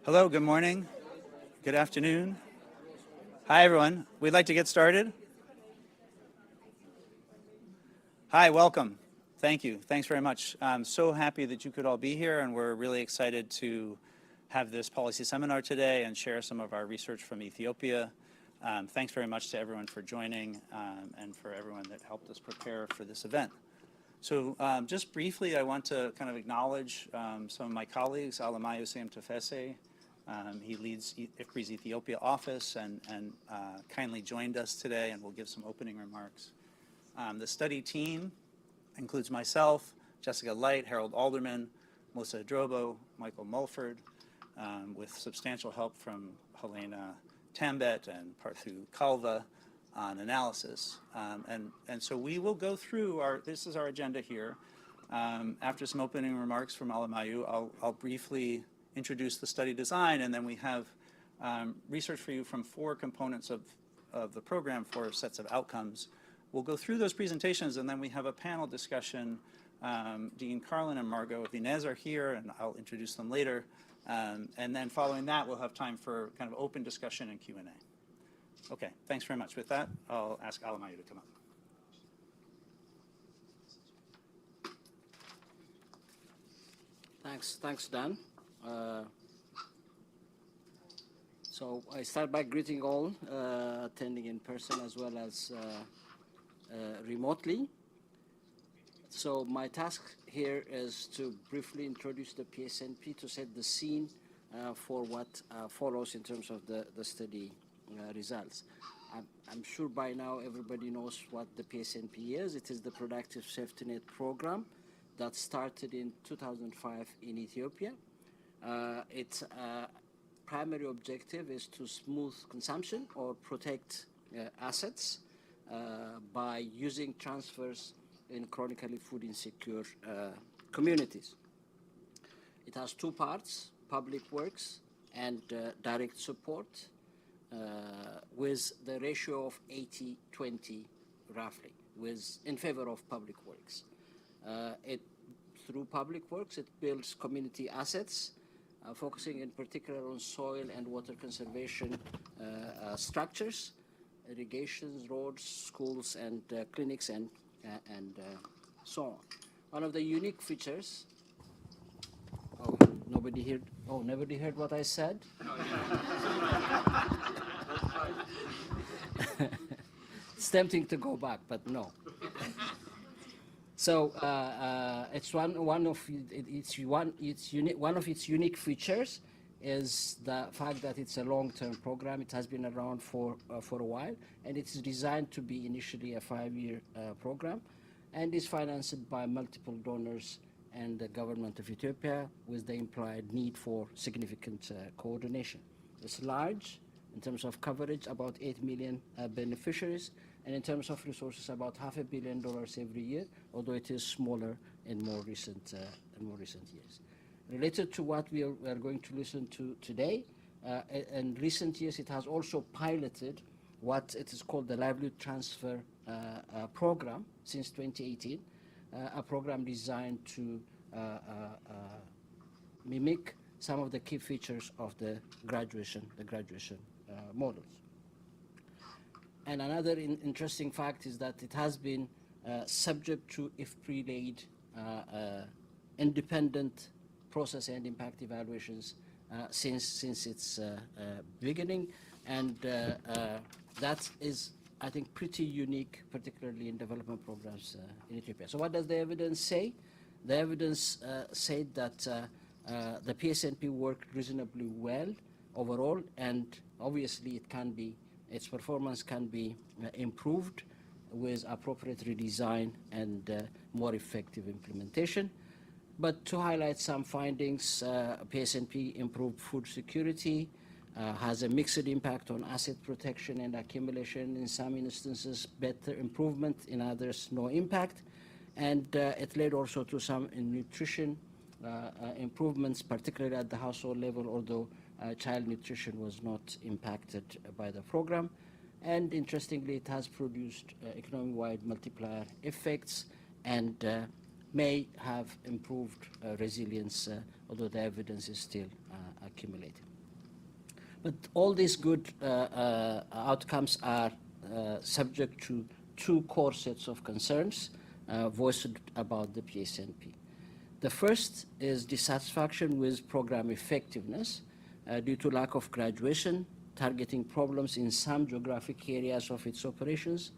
Hello, good morning, good afternoon. Hi, everyone. We'd like to get started. Hi, welcome. Thank you. Thanks very much. I'm so happy that you could all be here, and we're really excited to have this policy seminar today and share some of our research from Ethiopia. Thanks very much to everyone for joining and for everyone that helped us prepare for this event. So just briefly, I want to kind of acknowledge some of my colleagues, Alemayehu Taffesse. He leads IFPRI's Ethiopia office and kindly joined us today and will give some opening remarks. The study team includes myself, Jessica Leight, Harold Alderman, Melissa Hidrobo, Michael Mulford, with substantial help from Helena Tambet and Parthu Kalva on analysis. And so we will go through this is our agenda here. After some opening remarks from Alemayehu, I'll briefly introduce the study design, and then we have research for you from 4 components of the program, 4 sets of outcomes. We'll go through those presentations, and then we have a panel discussion. Dean Karlan and Margaux of Vinez are here, and I'll introduce them later. And then following that, we'll have time for kind of open discussion and Q&A. Okay, thanks very much. With that, I'll ask Alemayehu to come up. Thanks, Dan. So I start by greeting all attending in person as well as remotely. So my task here is to briefly introduce the PSNP to set the scene for what follows in terms of the study results. I'm sure by now everybody knows what the PSNP is. It is the Productive Safety Net Program that started in 2005 in Ethiopia. Its primary objective is to smooth consumption or protect assets by using transfers in chronically food insecure communities. It has 2 parts, public works and direct support, with the ratio of 80-20 roughly, in favor of public works. Through public works, it builds community assets, focusing in particular on soil and water conservation structures, irrigations, roads, schools, and clinics, and so on. One of the unique features. Oh, nobody heard. Oh, nobody heard what I said. It's tempting to go back, but no. So it's one of its unique features is the fact that it's a long-term program. It has been around for a while, and it's designed to be initially a 5-year program, and is financed by multiple donors and the government of Ethiopia, with the implied need for significant coordination. It's large in terms of coverage, about 8 million beneficiaries, and in terms of resources, about $500 million every year, although it is smaller in more recent years. Related to what we are going to listen to today, in recent years, it has also piloted what it is called the Livelihood Transfer Program since 2018, a program designed to mimic some of the key features of the graduation models. And another interesting fact is that it has been subject to IFPRI-led independent process and impact evaluations since its beginning, and that is, I think, pretty unique, particularly in development programs in Ethiopia. So what does the evidence say? The evidence said that the PSNP worked reasonably well overall, and obviously its performance can be improved with appropriate redesign and more effective implementation. But to highlight some findings, PSNP improved food security, has a mixed impact on asset protection and accumulation, in some instances better improvement, in others no impact, and it led also to some nutrition improvements, particularly at the household level, although child nutrition was not impacted by the program. And interestingly, it has produced economy-wide multiplier effects and may have improved resilience, although the evidence is still accumulating. But all these good outcomes are subject to two core sets of concerns voiced about the PSNP. The first is dissatisfaction with program effectiveness due to lack of graduation, targeting problems in some geographic areas of its operations,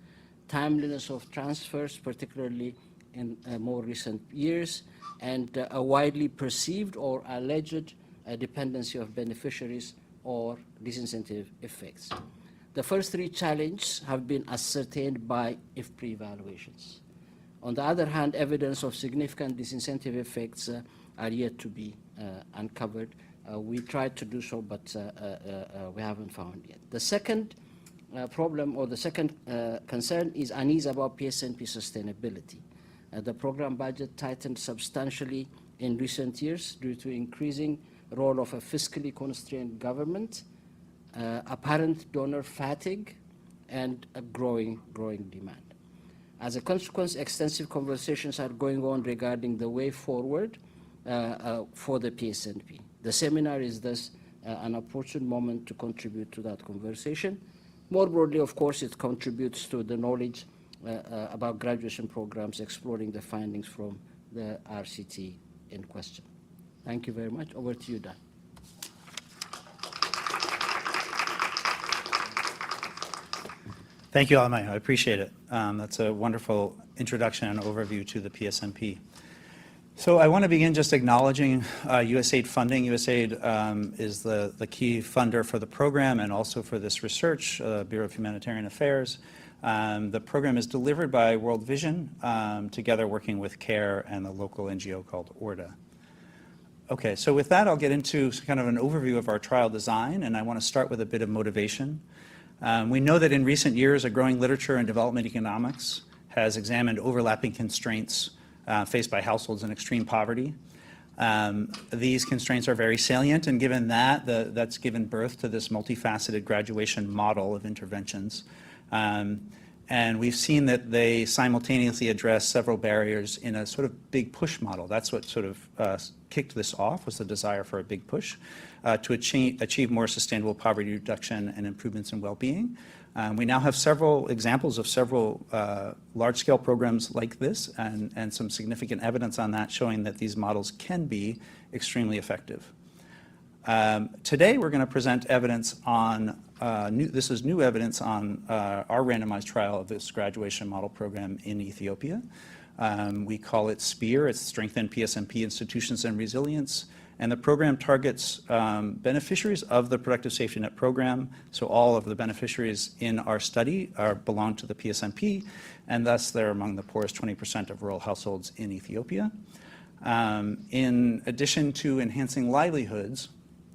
timeliness of transfers, particularly in more recent years, and a widely perceived or alleged dependency of beneficiaries or disincentive effects. The first three challenges have been ascertained by IFPRI evaluations. On the other hand, evidence of significant disincentive effects are yet to be uncovered. We tried to do so, but we haven't found yet. The second problem, or the second concern, is unease about PSNP sustainability. The program budget tightened substantially in recent years due to increasing role of a fiscally constrained government, apparent donor fatigue, and a growing demand. As a consequence, extensive conversations are going on regarding the way forward for the PSNP. The seminar is thus an opportune moment to contribute to that conversation. More broadly, of course, it contributes to the knowledge about graduation programs, exploring the findings from the RCT in question. Thank you very much. Over to you, Dan. Thank you, Alemayehu. I appreciate it. That's a wonderful introduction and overview to the PSNP. So I want to begin just acknowledging USAID funding. USAID is the key funder for the program and also for this research, Bureau of Humanitarian Affairs. The program is delivered by World Vision, together working with CARE and the local NGO called ORDA. Okay, so with that, I'll get into kind of an overview of our trial design, and I want to start with a bit of motivation. We know that in recent years, a growing literature in development economics has examined overlapping constraints faced by households in extreme poverty. These constraints are very salient, and given that, that's given birth to this multifaceted graduation model of interventions. And we've seen that they simultaneously address several barriers in a sort of big push model. That's what sort of kicked this off, was the desire for a big push to achieve more sustainable poverty reduction and improvements in well-being. We now have several examples of several large-scale programs like this, and some significant evidence on that showing that these models can be extremely effective. Today, we're going to present evidence on, this is new evidence on our randomized trial of this graduation model program in Ethiopia. We call it SPIR, it's Strengthen PSNP Institutions and Resilience. And the program targets beneficiaries of the Productive Safety Net program. So all of the beneficiaries in our study belong to the PSNP, and thus they're among the poorest 20% of rural households in Ethiopia. In addition to enhancing livelihoods,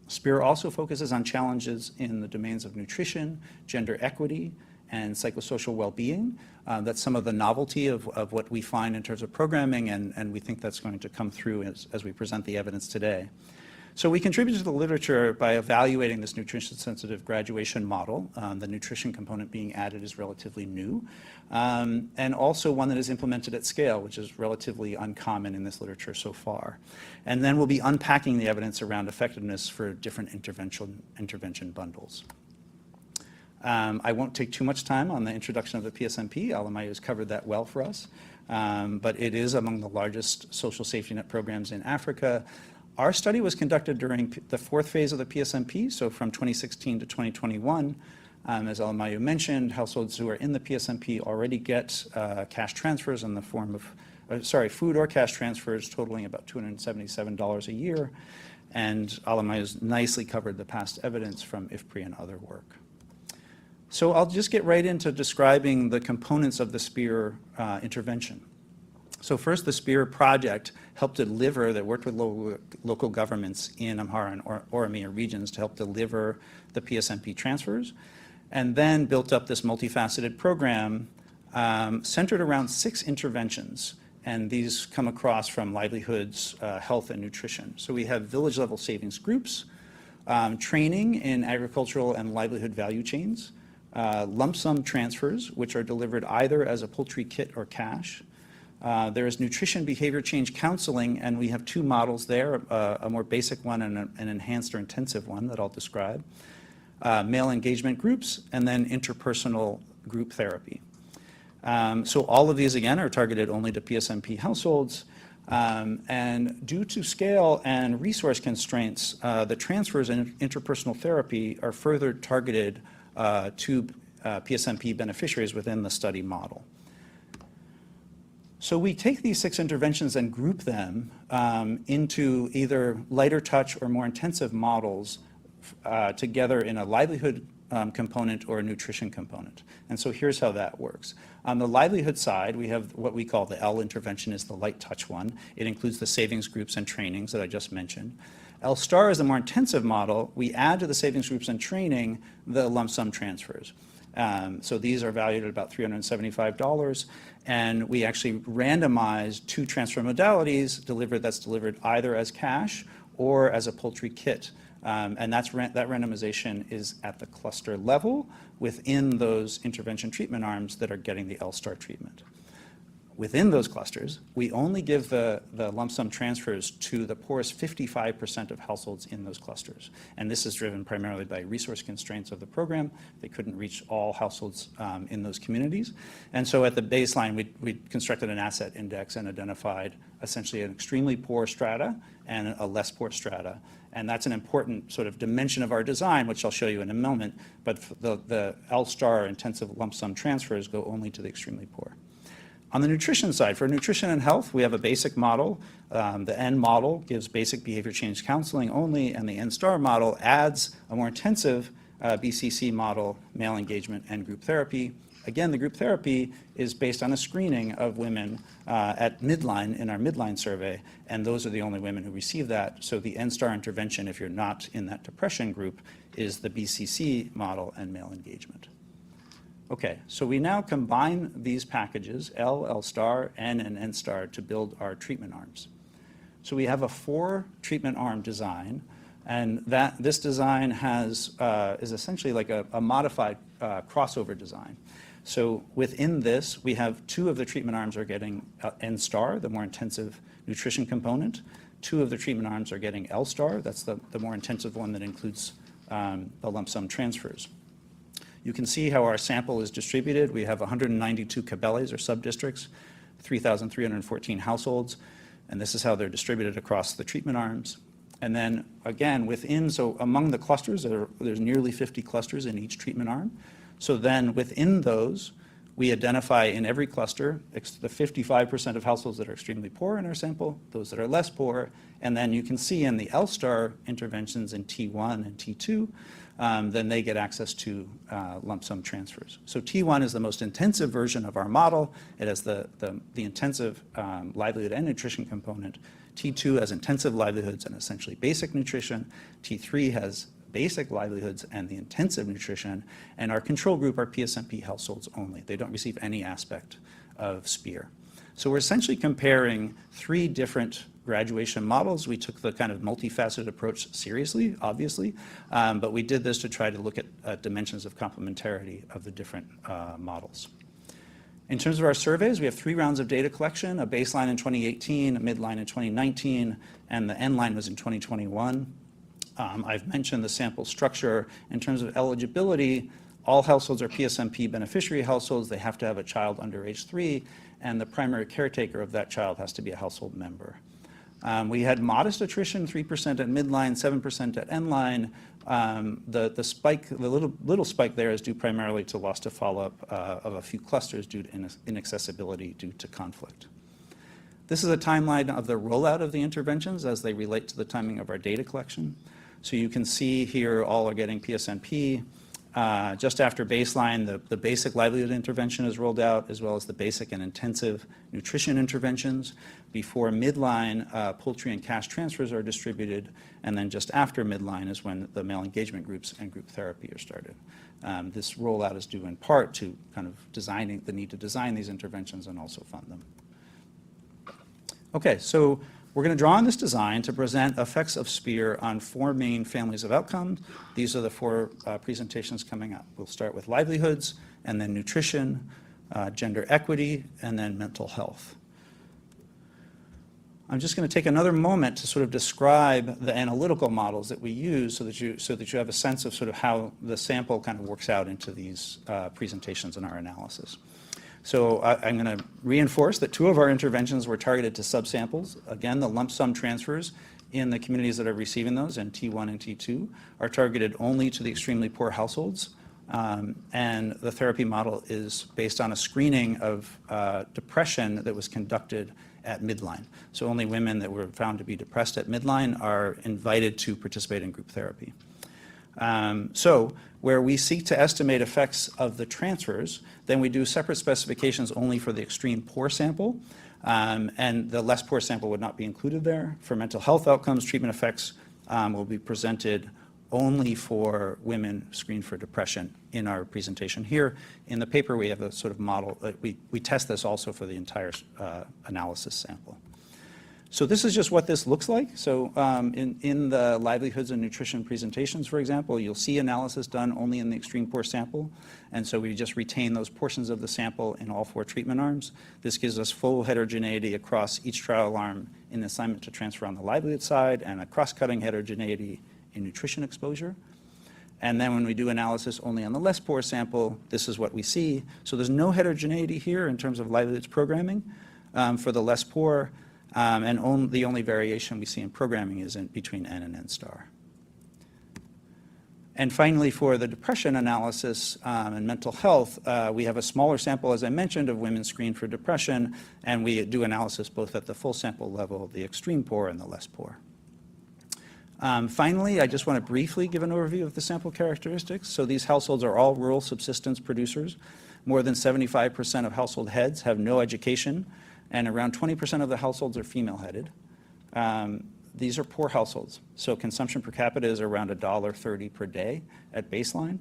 SPIR also focuses on challenges in the domains of nutrition, gender equity, and psychosocial well-being. That's some of the novelty of what we find in terms of programming, and we think that's going to come through as we present the evidence today. So we contributed to the literature by evaluating this nutrition-sensitive graduation model. The nutrition component being added is relatively new, and also one that is implemented at scale, which is relatively uncommon in this literature so far. And then we'll be unpacking the evidence around effectiveness for different intervention bundles. I won't take too much time on the introduction of the PSNP. Alemayehu has covered that well for us, but it is among the largest social safety net programs in Africa. Our study was conducted during the fourth phase of the PSNP, so from 2016 to 2021. As Alemayehu mentioned, households who are in the PSNP already get cash transfers in the form of, food or cash transfers totaling about $277 a year. And Alemayehu's nicely covered the past evidence from IFPRI and other work. So I'll just get right into describing the components of the SPIR intervention. So first, the SPIR project helped deliver, that worked with local governments in Amhara and Oromia regions to help deliver the PSNP transfers, and then built up this multifaceted program centered around 6 interventions. And these come across from livelihoods, health, and nutrition. So we have village-level savings groups, training in agricultural and livelihood value chains, lump sum transfers, which are delivered either as a poultry kit or cash. There is nutrition behavior change counseling, and we have 2 models there, a more basic one and an enhanced or intensive one that I'll describe. male engagement groups, and then interpersonal group therapy. So all of these, again, are targeted only to PSNP households. And due to scale and resource constraints, the transfers in interpersonal therapy are further targeted to PSNP beneficiaries within the study model. So we take these 6 interventions and group them into either lighter touch or more intensive models together in a livelihood component or a nutrition component. And so here's how that works. On the livelihood side, we have what we call the L intervention is the light touch one. It includes the savings groups and trainings that I just mentioned. L star is the more intensive model. We add to the savings groups and training the lump sum transfers. So these are valued at about $375, and we actually randomize 2 transfer modalities that's delivered either as cash or as a poultry kit. And that randomization is at the cluster level within those intervention treatment arms that are getting the L-star treatment. Within those clusters, we only give the lump sum transfers to the poorest 55% of households in those clusters. And this is driven primarily by resource constraints of the program. They couldn't reach all households in those communities. And so at the baseline, we constructed an asset index and identified essentially an extremely poor strata and a less poor strata. And that's an important sort of dimension of our design, which I'll show you in a moment. But the L-star intensive lump sum transfers go only to the extremely poor. On the nutrition side, for nutrition and health, we have a basic model. The N model gives basic behavior change counseling only, and the N-star model adds a more intensive BCC model, male engagement, and group therapy. Again, the group therapy is based on a screening of women at midline in our midline survey, and those are the only women who receive that. So the N-star intervention, if you're not in that depression group, is the BCC model and male engagement. Okay, so we now combine these packages, L, L-star, N, and N-star, to build our treatment arms. So we have a 4 treatment arm design, and this design is essentially like a modified crossover design. So within this, we have 2 of the treatment arms are getting N-star, the more intensive nutrition component. 2 of the treatment arms are getting L-star, that's the more intensive one that includes the lump sum transfers. You can see how our sample is distributed. We have 192 cabelles or subdistricts, 3,314 households, and this is how they're distributed across the treatment arms. And then again, so among the clusters, there's nearly 50 clusters in each treatment arm. So then within those, we identify in every cluster the 55% of households that are extremely poor in our sample, those that are less poor, and then you can see in the L-star interventions in T1 and T2, then they get access to lump sum transfers. So T1 is the most intensive version of our model. It has the intensive livelihood and nutrition component. T2 has intensive livelihoods and essentially basic nutrition. T3 has basic livelihoods and the intensive nutrition. And our control group are PSNP households only. They don't receive any aspect of SPIR. So we're essentially comparing 3 different graduation models. We took the kind of multifaceted approach seriously, obviously, but we did this to try to look at dimensions of complementarity of the different models. In terms of our surveys, we have 3 rounds of data collection, a baseline in 2018, a midline in 2019, and the end line was in 2021. I've mentioned the sample structure. In terms of eligibility, all households are PSNP beneficiary households. They have to have a child under age 3, and the primary caretaker of that child has to be a household member. We had modest attrition, 3% at midline, 7% at endline. The spike, the little spike there is due primarily to loss to follow-up of a few clusters due to inaccessibility due to conflict. This is a timeline of the rollout of the interventions as they relate to the timing of our data collection. So you can see here all are getting PSNP. Just after baseline, the basic livelihood intervention is rolled out, as well as the basic and intensive nutrition interventions. Before midline, poultry and cash transfers are distributed, and then just after midline is when the male engagement groups and group therapy are started. This rollout is due in part to kind of the need to design these interventions and also fund them. Okay, so we're going to draw on this design to present effects of SPIR on 4 main families of outcomes. These are the 4 presentations coming up. We'll start with livelihoods, and then nutrition, gender equity, and then mental health. I'm just going to take another moment to sort of describe the analytical models that we use so that you have a sense of sort of how the sample kind of works out into these presentations in our analysis. So I'm going to reinforce that 2 of our interventions were targeted to subsamples. Again, the lump sum transfers in the communities that are receiving those, and T1 and T2, are targeted only to the extremely poor households. And the therapy model is based on a screening of depression that was conducted at midline. So only women that were found to be depressed at midline are invited to participate in group therapy. So where we seek to estimate effects of the transfers, then we do separate specifications only for the extreme poor sample, and the less poor sample would not be included there. For mental health outcomes, treatment effects will be presented only for women screened for depression in our presentation here. In the paper, we have a sort of model. We test this also for the entire analysis sample. So this is just what this looks like. So in the livelihoods and nutrition presentations, for example, you'll see analysis done only in the extreme poor sample. And so we just retain those portions of the sample in all 4 treatment arms. This gives us full heterogeneity across each trial arm in the assignment to transfer on the livelihood side, and a cross-cutting heterogeneity in nutrition exposure. And then when we do analysis only on the less poor sample, this is what we see. So there's no heterogeneity here in terms of livelihoods programming for the less poor, and the only variation we see in programming is between N and N star. And finally, for the depression analysis and mental health, we have a smaller sample, as I mentioned, of women screened for depression, and we do analysis both at the full sample level, the extreme poor and the less poor. Finally, I just want to briefly give an overview of the sample characteristics. So these households are all rural subsistence producers. More than 75% of household heads have no education, and around 20% of the households are female-headed. These are poor households, so consumption per capita is around $1.30 per day at baseline.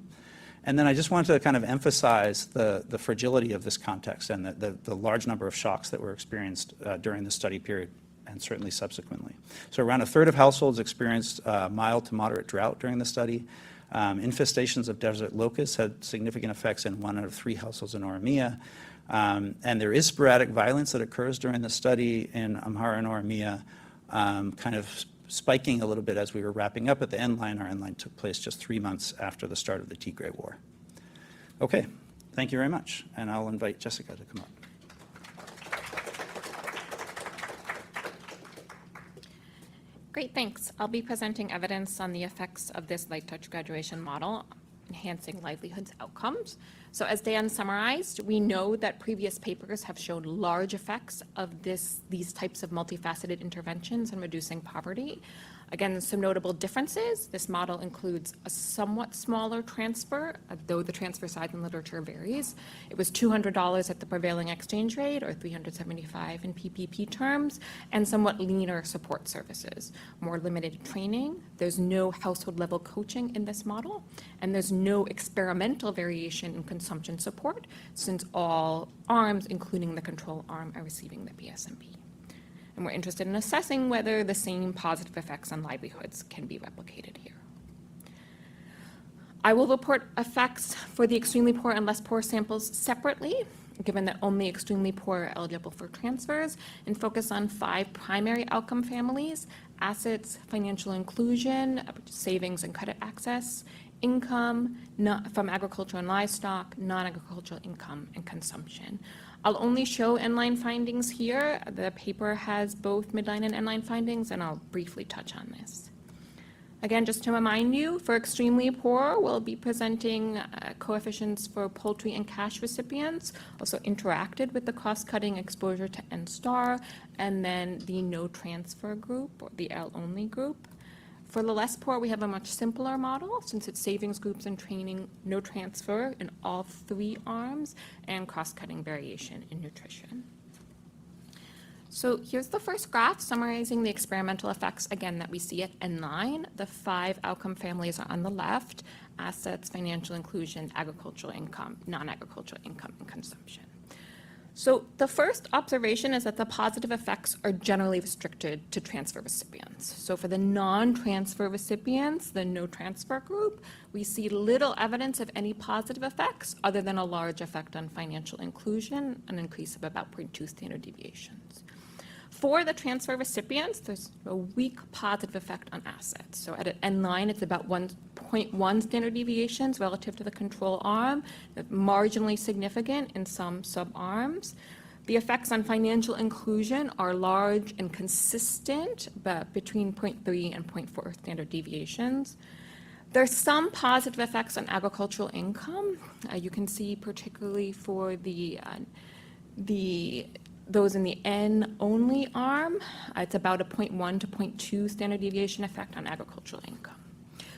And then I just wanted to kind of emphasize the fragility of this context and the large number of shocks that were experienced during the study period, and certainly subsequently. So around 1/3 of households experienced mild to moderate drought during the study. Infestations of desert locusts had significant effects in 1 out of 3 households in Oromia. And there is sporadic violence that occurs during the study in Amhara and Oromia, kind of spiking a little bit as we were wrapping up at the end line. Our end line took place just 3 months after the start of the Tigray War. Okay, thank you very much. And I'll invite Jessica to come up. Great, thanks. I'll be presenting evidence on the effects of this light touch graduation model, enhancing livelihoods outcomes. So as Dan summarized, we know that previous papers have shown large effects of these types of multifaceted interventions in reducing poverty. Again, some notable differences. This model includes a somewhat smaller transfer, though the transfer size in literature varies. It was $200 at the prevailing exchange rate, or $375 in PPP terms, and somewhat leaner support services, more limited training. There's no household level coaching in this model, and there's no experimental variation in consumption support, since all arms, including the control arm, are receiving the PSNP. And we're interested in assessing whether the same positive effects on livelihoods can be replicated here. I will report effects for the extremely poor and less poor samples separately, given that only extremely poor are eligible for transfers, and focus on 5 primary outcome families: assets, financial inclusion, savings and credit access, income from agriculture and livestock, non-agricultural income, and consumption. I'll only show end-line findings here. The paper has both midline and end-line findings, and I'll briefly touch on this. Again, just to remind you, for extremely poor, we'll be presenting coefficients for poultry and cash recipients, also interacted with the cost-cutting exposure to N star, and then the no transfer group, or the L-only group. For the less poor, we have a much simpler model, since it's savings groups and training, no transfer in all 3 arms, and cross-cutting variation in nutrition. So here's the first graph summarizing the experimental effects, again, that we see at N9. The 5 outcome families are on the left: assets, financial inclusion, agricultural income, non-agricultural income, and consumption. So the first observation is that the positive effects are generally restricted to transfer recipients. So for the non-transfer recipients, the no transfer group, we see little evidence of any positive effects other than a large effect on financial inclusion, an increase of about 0.2 standard deviations. For the transfer recipients, there's a weak positive effect on assets. So at an end line, it's about 1.1 standard deviations relative to the control arm, marginally significant in some subarms. The effects on financial inclusion are large and consistent, but between 0.3 and 0.4 standard deviations. There's some positive effects on agricultural income. You can see particularly for those in the N-only arm, it's about a 0.1 to 0.2 standard deviation effect on agricultural income.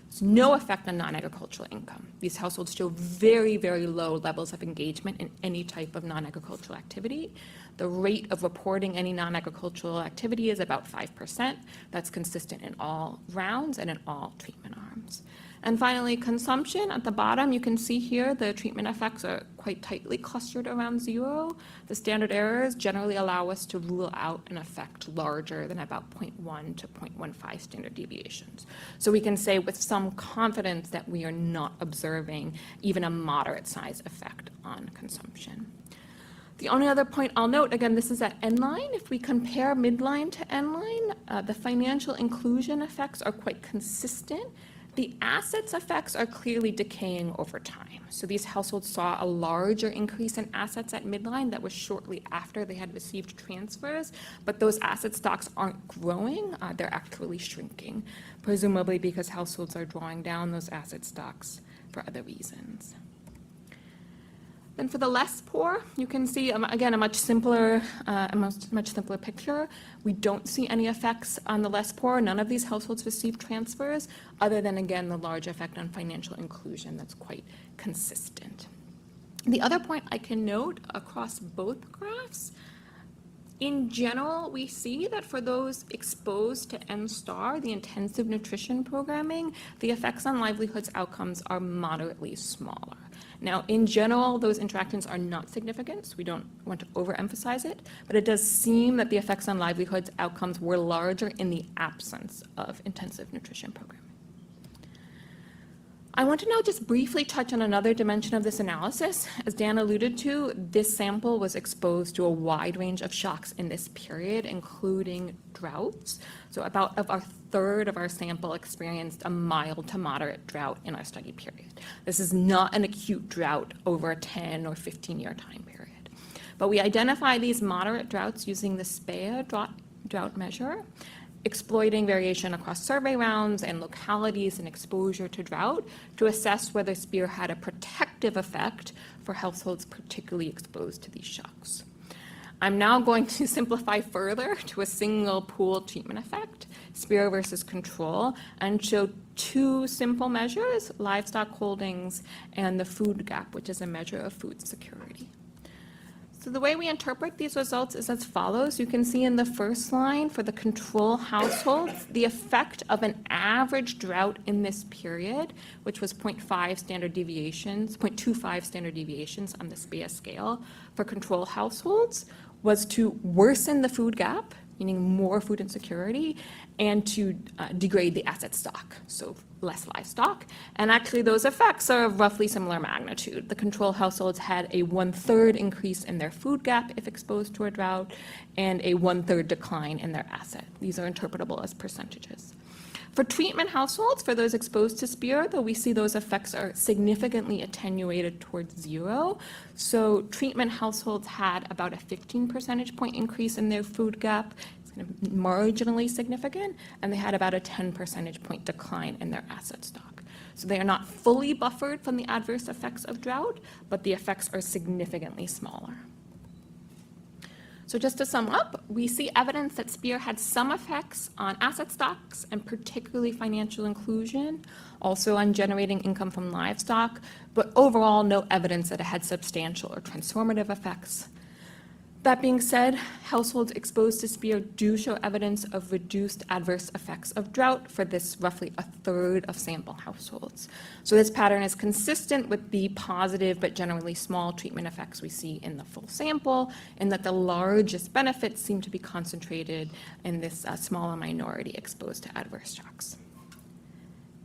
There's no effect on non-agricultural income. These households show very, very low levels of engagement in any type of non-agricultural activity. The rate of reporting any non-agricultural activity is about 5%. That's consistent in all rounds and in all treatment arms. And finally, consumption. At the bottom, you can see here the treatment effects are quite tightly clustered around 0. The standard errors generally allow us to rule out an effect larger than about 0.1 to 0.15 standard deviations. So we can say with some confidence that we are not observing even a moderate size effect on consumption. The only other point I'll note, again, this is at end line. If we compare midline to end line, the financial inclusion effects are quite consistent. The assets effects are clearly decaying over time. So these households saw a larger increase in assets at midline that was shortly after they had received transfers, but those asset stocks aren't growing, they're actually shrinking, presumably because households are drawing down those asset stocks for other reasons. Then for the less poor, you can see, again, a much simpler picture. We don't see any effects on the less poor. None of these households receive transfers, other than, again, the large effect on financial inclusion that's quite consistent. The other point I can note across both graphs, in general, we see that for those exposed to N-STAR, the intensive nutrition programming, the effects on livelihoods outcomes are moderately smaller. Now, in general, those interactions are not significant, so we don't want to overemphasize it, but it does seem that the effects on livelihoods outcomes were larger in the absence of intensive nutrition programming. I want to now just briefly touch on another dimension of this analysis. As Dan alluded to, this sample was exposed to a wide range of shocks in this period, including droughts. So about a third of our sample experienced a mild to moderate drought in our study period. This is not an acute drought over a 10 or 15-year time period. But we identify these moderate droughts using the SPIR drought measure, exploiting variation across survey rounds and localities and exposure to drought to assess whether SPIR had a protective effect for households particularly exposed to these shocks. I'm now going to simplify further to a single pool treatment effect, SPIR versus control, and show two simple measures, livestock holdings and the food gap, which is a measure of food security. So the way we interpret these results is as follows. You can see in the first line for the control households, the effect of an average drought in this period, which was 0.25 standard deviations on the SPIR scale for control households, was to worsen the food gap, meaning more food insecurity, and to degrade the asset stock, so less livestock. And actually those effects are of roughly similar magnitude. The control households had a 1/3 increase in their food gap if exposed to a drought, and a 1/3 decline in their asset. These are interpretable as percentages. For treatment households, for those exposed to SPIR, though, we see those effects are significantly attenuated towards 0. So treatment households had about a 15 percentage point increase in their food gap. It's kind of marginally significant, and they had about a 10 percentage point decline in their asset stock. So they are not fully buffered from the adverse effects of drought, but the effects are significantly smaller. So just to sum up, we see evidence that SPIR had some effects on asset stocks and particularly financial inclusion, also on generating income from livestock, but overall no evidence that it had substantial or transformative effects. That being said, households exposed to SPIR do show evidence of reduced adverse effects of drought for this roughly a third of sample households. So this pattern is consistent with the positive but generally small treatment effects we see in the full sample, in that the largest benefits seem to be concentrated in this smaller minority exposed to adverse shocks.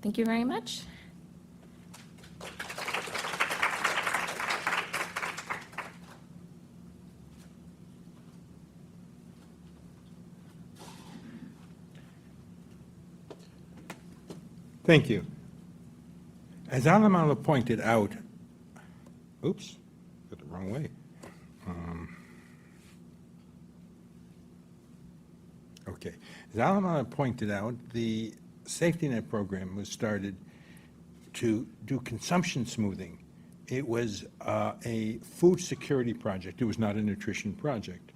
Thank you very much. Thank you. As Alemayehu pointed out, oops, got the wrong way. Okay. As Alemayehu pointed out, the safety net program was started to do consumption smoothing. It was a food security project. It was not a nutrition project.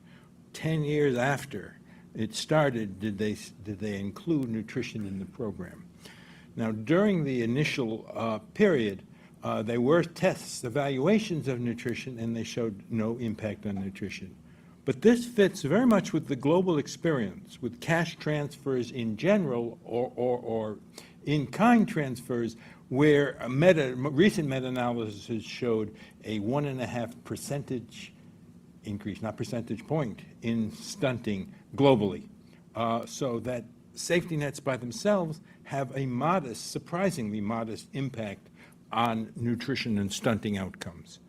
10 years after it started, did they include nutrition in the program. Now, during the initial period, there were tests, evaluations of nutrition, and they showed no impact on nutrition. But this fits very much with the global experience, with cash transfers in general or in-kind transfers, where recent meta-analysis showed a 1.5% increase, not percentage point, in stunting globally. So that safety nets by themselves have a modest, surprisingly modest impact on nutrition and stunting outcomes.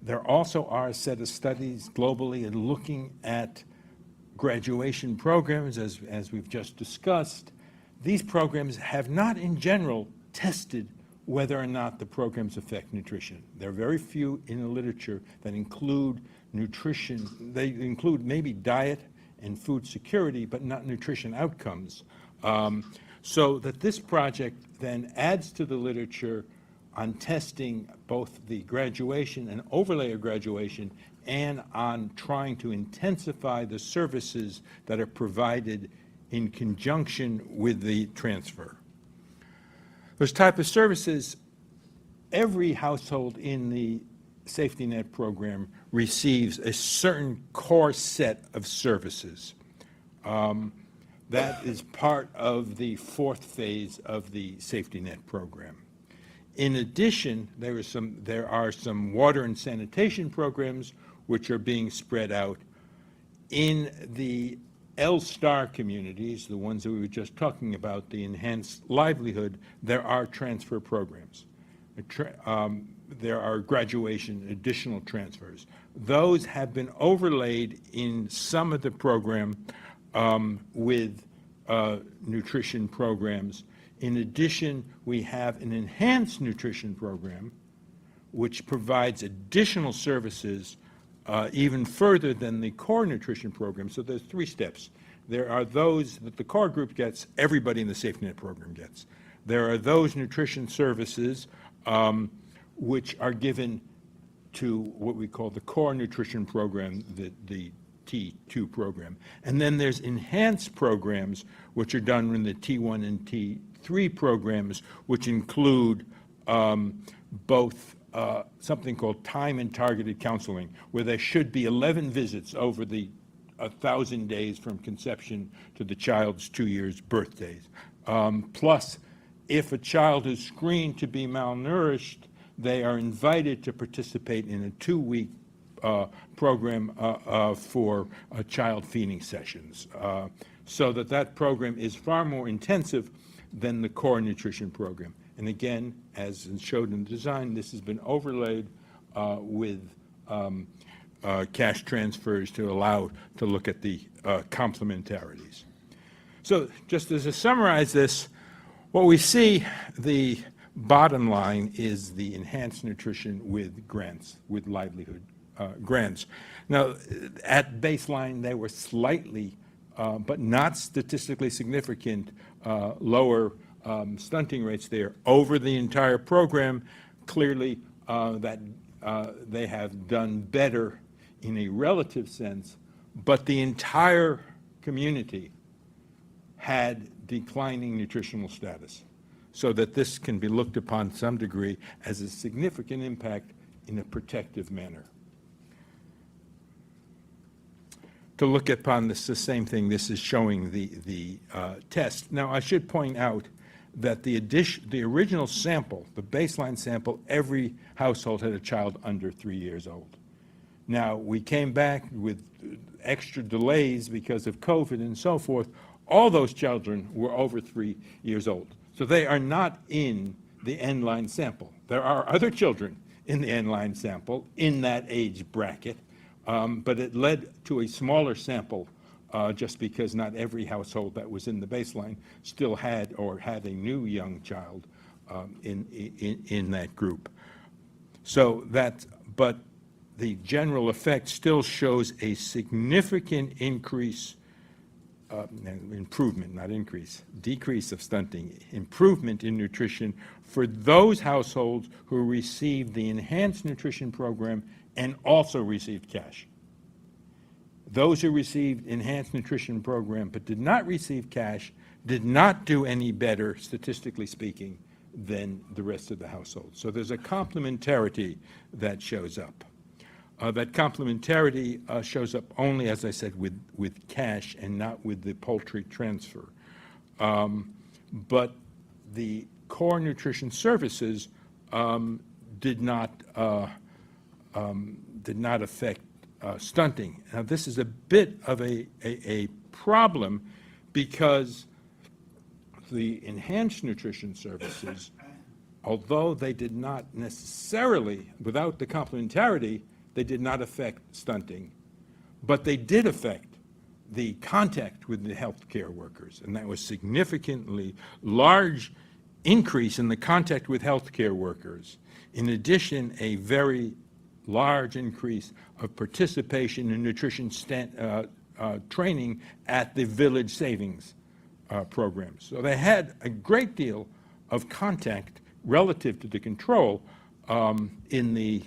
There also are a set of studies globally in looking at graduation programs, as we've just discussed. These programs have not in general tested whether or not the programs affect nutrition. There are very few in the literature that include nutrition. They include maybe diet and food security, but not nutrition outcomes. So that this project then adds to the literature on testing both the graduation and overlay of graduation, and on trying to intensify the services that are provided in conjunction with the transfer. Those type of services, every household in the safety net program receives a certain core set of services. That is part of the fourth phase of the safety net program. In addition, there are some water and sanitation programs which are being spread out. In the L-star communities, the ones that we were just talking about, the enhanced livelihood, there are transfer programs. There are graduation additional transfers. Those have been overlaid in some of the program with nutrition programs. In addition, we have an enhanced nutrition program which provides additional services even further than the core nutrition program. So there's three steps. There are those that the core group gets, everybody in the safety net program gets. There are those nutrition services which are given to what we call the core nutrition program, the T2 program. And then there's enhanced programs which are done in the T1 and T3 programs, which include both something called time and targeted counseling, where there should be 11 visits over the 1,000 days from conception to the child's 2 years birthdays. Plus, if a child is screened to be malnourished, they are invited to participate in a 2-week program for child feeding sessions, so that program is far more intensive than the core nutrition program. And again, as showed in the design, this has been overlaid with cash transfers to allow to look at the complementarities. So just as to summarize this, what we see, the bottom line is the enhanced nutrition with grants, with livelihood grants. Now, at baseline, they were slightly, but not statistically significant, lower stunting rates there. Over the entire program, clearly that they have done better in a relative sense, but the entire community had declining nutritional status, so that this can be looked upon to some degree as a significant impact in a protective manner. To look upon this, the same thing, this is showing the test. Now, I should point out that the original sample, the baseline sample, every household had a child under 3 years old. Now, we came back with extra delays because of COVID and so forth. All those children were over 3 years old. So they are not in the end-line sample. There are other children in the end-line sample in that age bracket, but it led to a smaller sample just because not every household that was in the baseline still had or had a new young child in that group. So that, but the general effect still shows a significant increase, improvement, not increase, decrease of stunting, improvement in nutrition for those households who received the enhanced nutrition program and also received cash. Those who received enhanced nutrition program but did not receive cash did not do any better, statistically speaking, than the rest of the household. So there's a complementarity that shows up. That complementarity shows up only, as I said, with cash and not with the poultry transfer. But the core nutrition services did not affect stunting. Now, this is a bit of a problem because the enhanced nutrition services, although they did not necessarily, without the complementarity, they did not affect stunting, but they did affect the contact with the healthcare workers, and that was significantly large increase in the contact with healthcare workers. In addition, a very large increase of participation in nutrition training at the village savings programs. So they had a great deal of contact relative to the control in the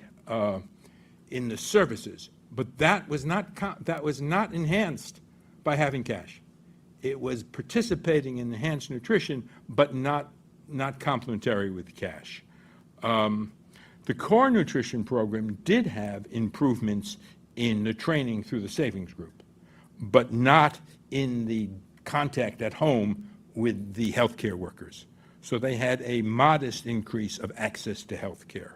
services, but that was not enhanced by having cash. It was participating in enhanced nutrition, but not complementary with cash. The core nutrition program did have improvements in the training through the savings group, but not in the contact at home with the healthcare workers. So they had a modest increase of access to healthcare.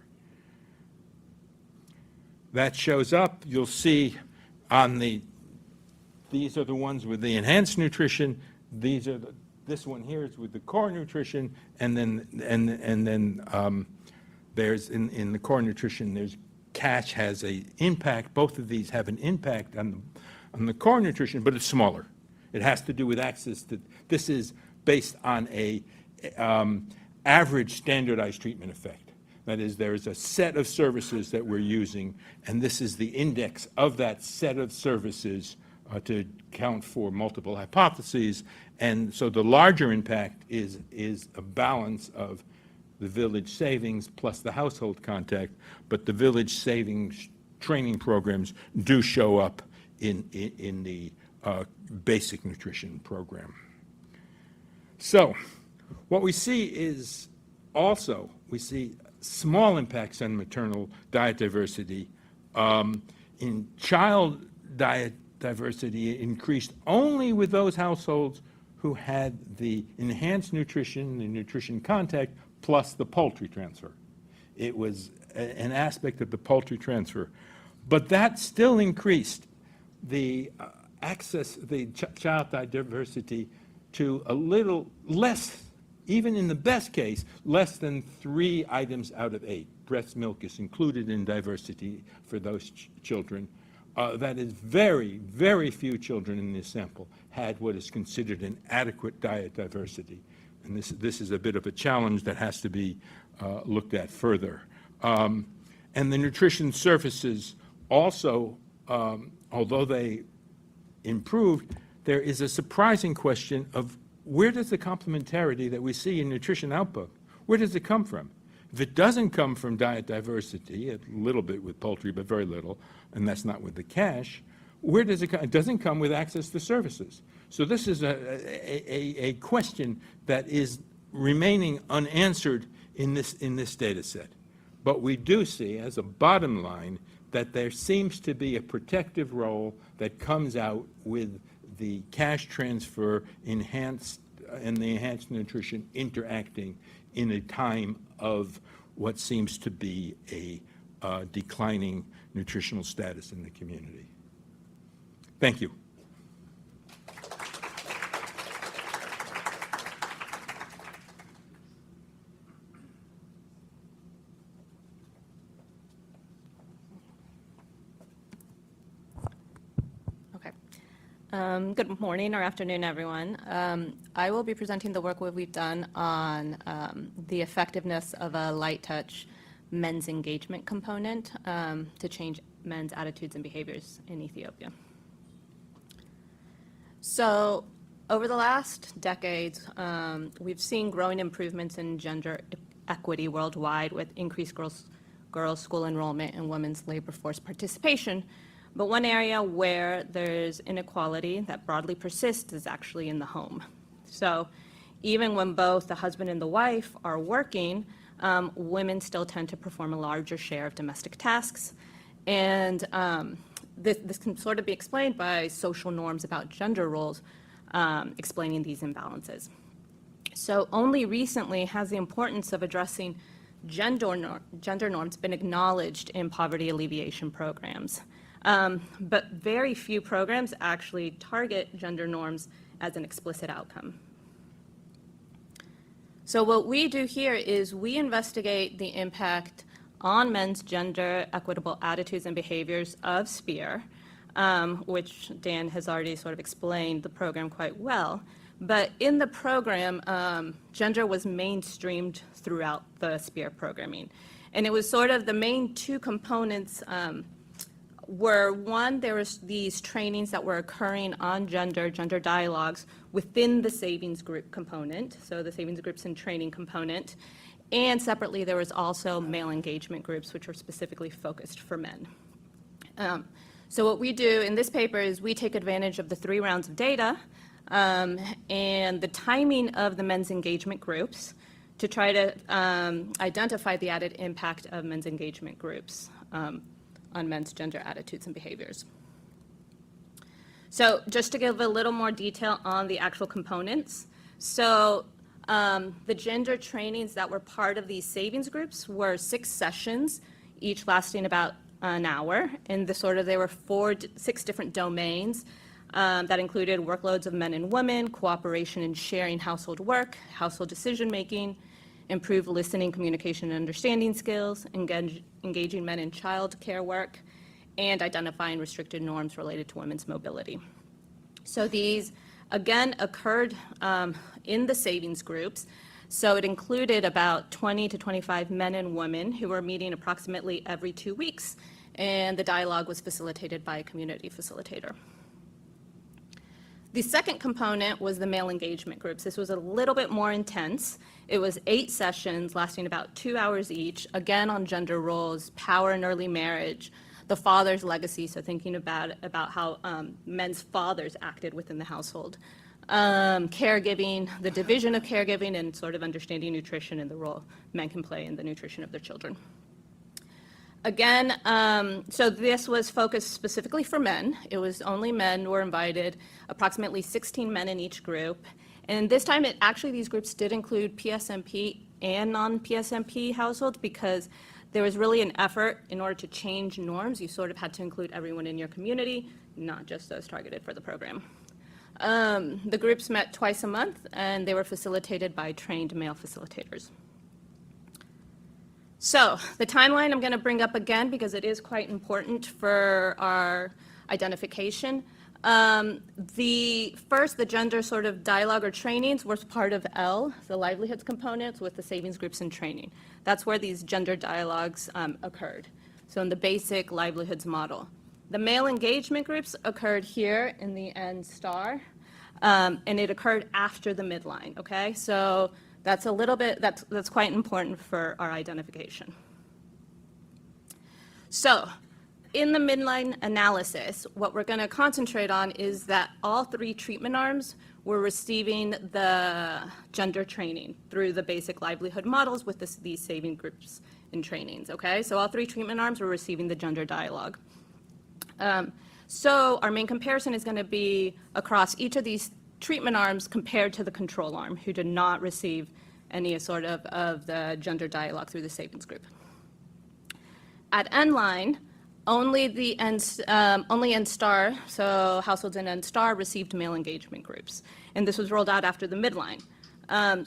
That shows up, you'll see on these are the ones with the enhanced nutrition, this one here is with the core nutrition, and then there's in the core nutrition, there's cash has a impact. Both of these have an impact on the core nutrition, but it's smaller. It has to do with access to, this is based on a average standardized treatment effect. That is, there is a set of services that we're using, and this is the index of that set of services to account for multiple hypotheses. And so the larger impact is a balance of the village savings plus the household contact, but the village savings training programs do show up in the basic nutrition program. So what we see is also, we see small impacts on maternal diet diversity. In child diet diversity, it increased only with those households who had the enhanced nutrition, the nutrition contact, plus the poultry transfer. It was an aspect of the poultry transfer. But that still increased the child diet diversity to a little less, even in the best case, less than 3 items out of 8. Breast milk is included in diversity for those children. That is, very, very few children in this sample had what is considered an adequate diet diversity. And this is a bit of a challenge that has to be looked at further. And the nutrition services also, although they improved, there is a surprising question of where does the complementarity that we see in nutrition output, where does it come from? If it doesn't come from diet diversity, a little bit with poultry, but very little, and that's not with the cash, where does it come? It doesn't come with access to services. So this is a question that is remaining unanswered in this data set. But we do see, as a bottom line, that there seems to be a protective role that comes out with the cash transfer enhanced and the enhanced nutrition interacting in a time of what seems to be a declining nutritional status in the community. Thank you. Okay. Good morning or afternoon, everyone. I will be presenting the work we've done on the effectiveness of a light touch men's engagement component to change men's attitudes and behaviors in Ethiopia. So over the last decades, we've seen growing improvements in gender equity worldwide with increased girls' school enrollment and women's labor force participation. But one area where there's inequality that broadly persists is actually in the home. So even when both the husband and the wife are working, women still tend to perform a larger share of domestic tasks. And this can sort of be explained by social norms about gender roles, explaining these imbalances. So only recently has the importance of addressing gender norms been acknowledged in poverty alleviation programs. But very few programs actually target gender norms as an explicit outcome. So what we do here is we investigate the impact on men's gender equitable attitudes and behaviors of SPIR, which Dan has already sort of explained the program quite well. But in the program, gender was mainstreamed throughout the SPIR programming. And it was sort of the main two components were, one, there was these trainings that were occurring on gender dialogues within the savings group component, so the savings groups and training component, and separately there was also male engagement groups which were specifically focused for men. So what we do in this paper is we take advantage of the 3 rounds of data and the timing of the men's engagement groups to try to identify the added impact of men's engagement groups on men's gender attitudes and behaviors. So just to give a little more detail on the actual components. So the gender trainings that were part of these savings groups were 6 sessions, each lasting about an hour. And there were 6 different domains that included workloads of men and women, cooperation and sharing household work, household decision-making, improve listening, communication, and understanding skills, engaging men in child care work, and identifying restricted norms related to women's mobility. So these, again, occurred in the savings groups. So it included about 20 to 25 men and women who were meeting approximately every 2 weeks, and the dialogue was facilitated by a community facilitator. The second component was the male engagement groups. This was a little bit more intense. It was 8 sessions lasting about 2 hours each, again on gender roles, power in early marriage, the father's legacy, so thinking about how men's fathers acted within the household, caregiving, the division of caregiving, and sort of understanding nutrition and the role men can play in the nutrition of their children. Again, so this was focused specifically for men. It was only men were invited, approximately 16 men in each group. And this time, these groups did include PSNP and non-PSNP households because there was really an effort in order to change norms. You sort of had to include everyone in your community, not just those targeted for the program. The groups met twice a month, and they were facilitated by trained male facilitators. So the timeline I'm going to bring up again because it is quite important for our identification. The gender sort of dialogue or trainings was part of L, the livelihoods components with the savings groups and training. That's where these gender dialogues occurred. So in the basic livelihoods model. The male engagement groups occurred here in the N star, and it occurred after the midline, okay? So that's a little bit, that's quite important for our identification. So in the midline analysis, what we're going to concentrate on is that all 3 treatment arms were receiving the gender training through the basic livelihood models with these saving groups and trainings, okay? So all 3 treatment arms were receiving the gender dialogue. So our main comparison is going to be across each of these treatment arms compared to the control arm who did not receive any sort of the gender dialogue through the savings group. At N line, only N star, so households in N star received male engagement groups. And this was rolled out after the midline.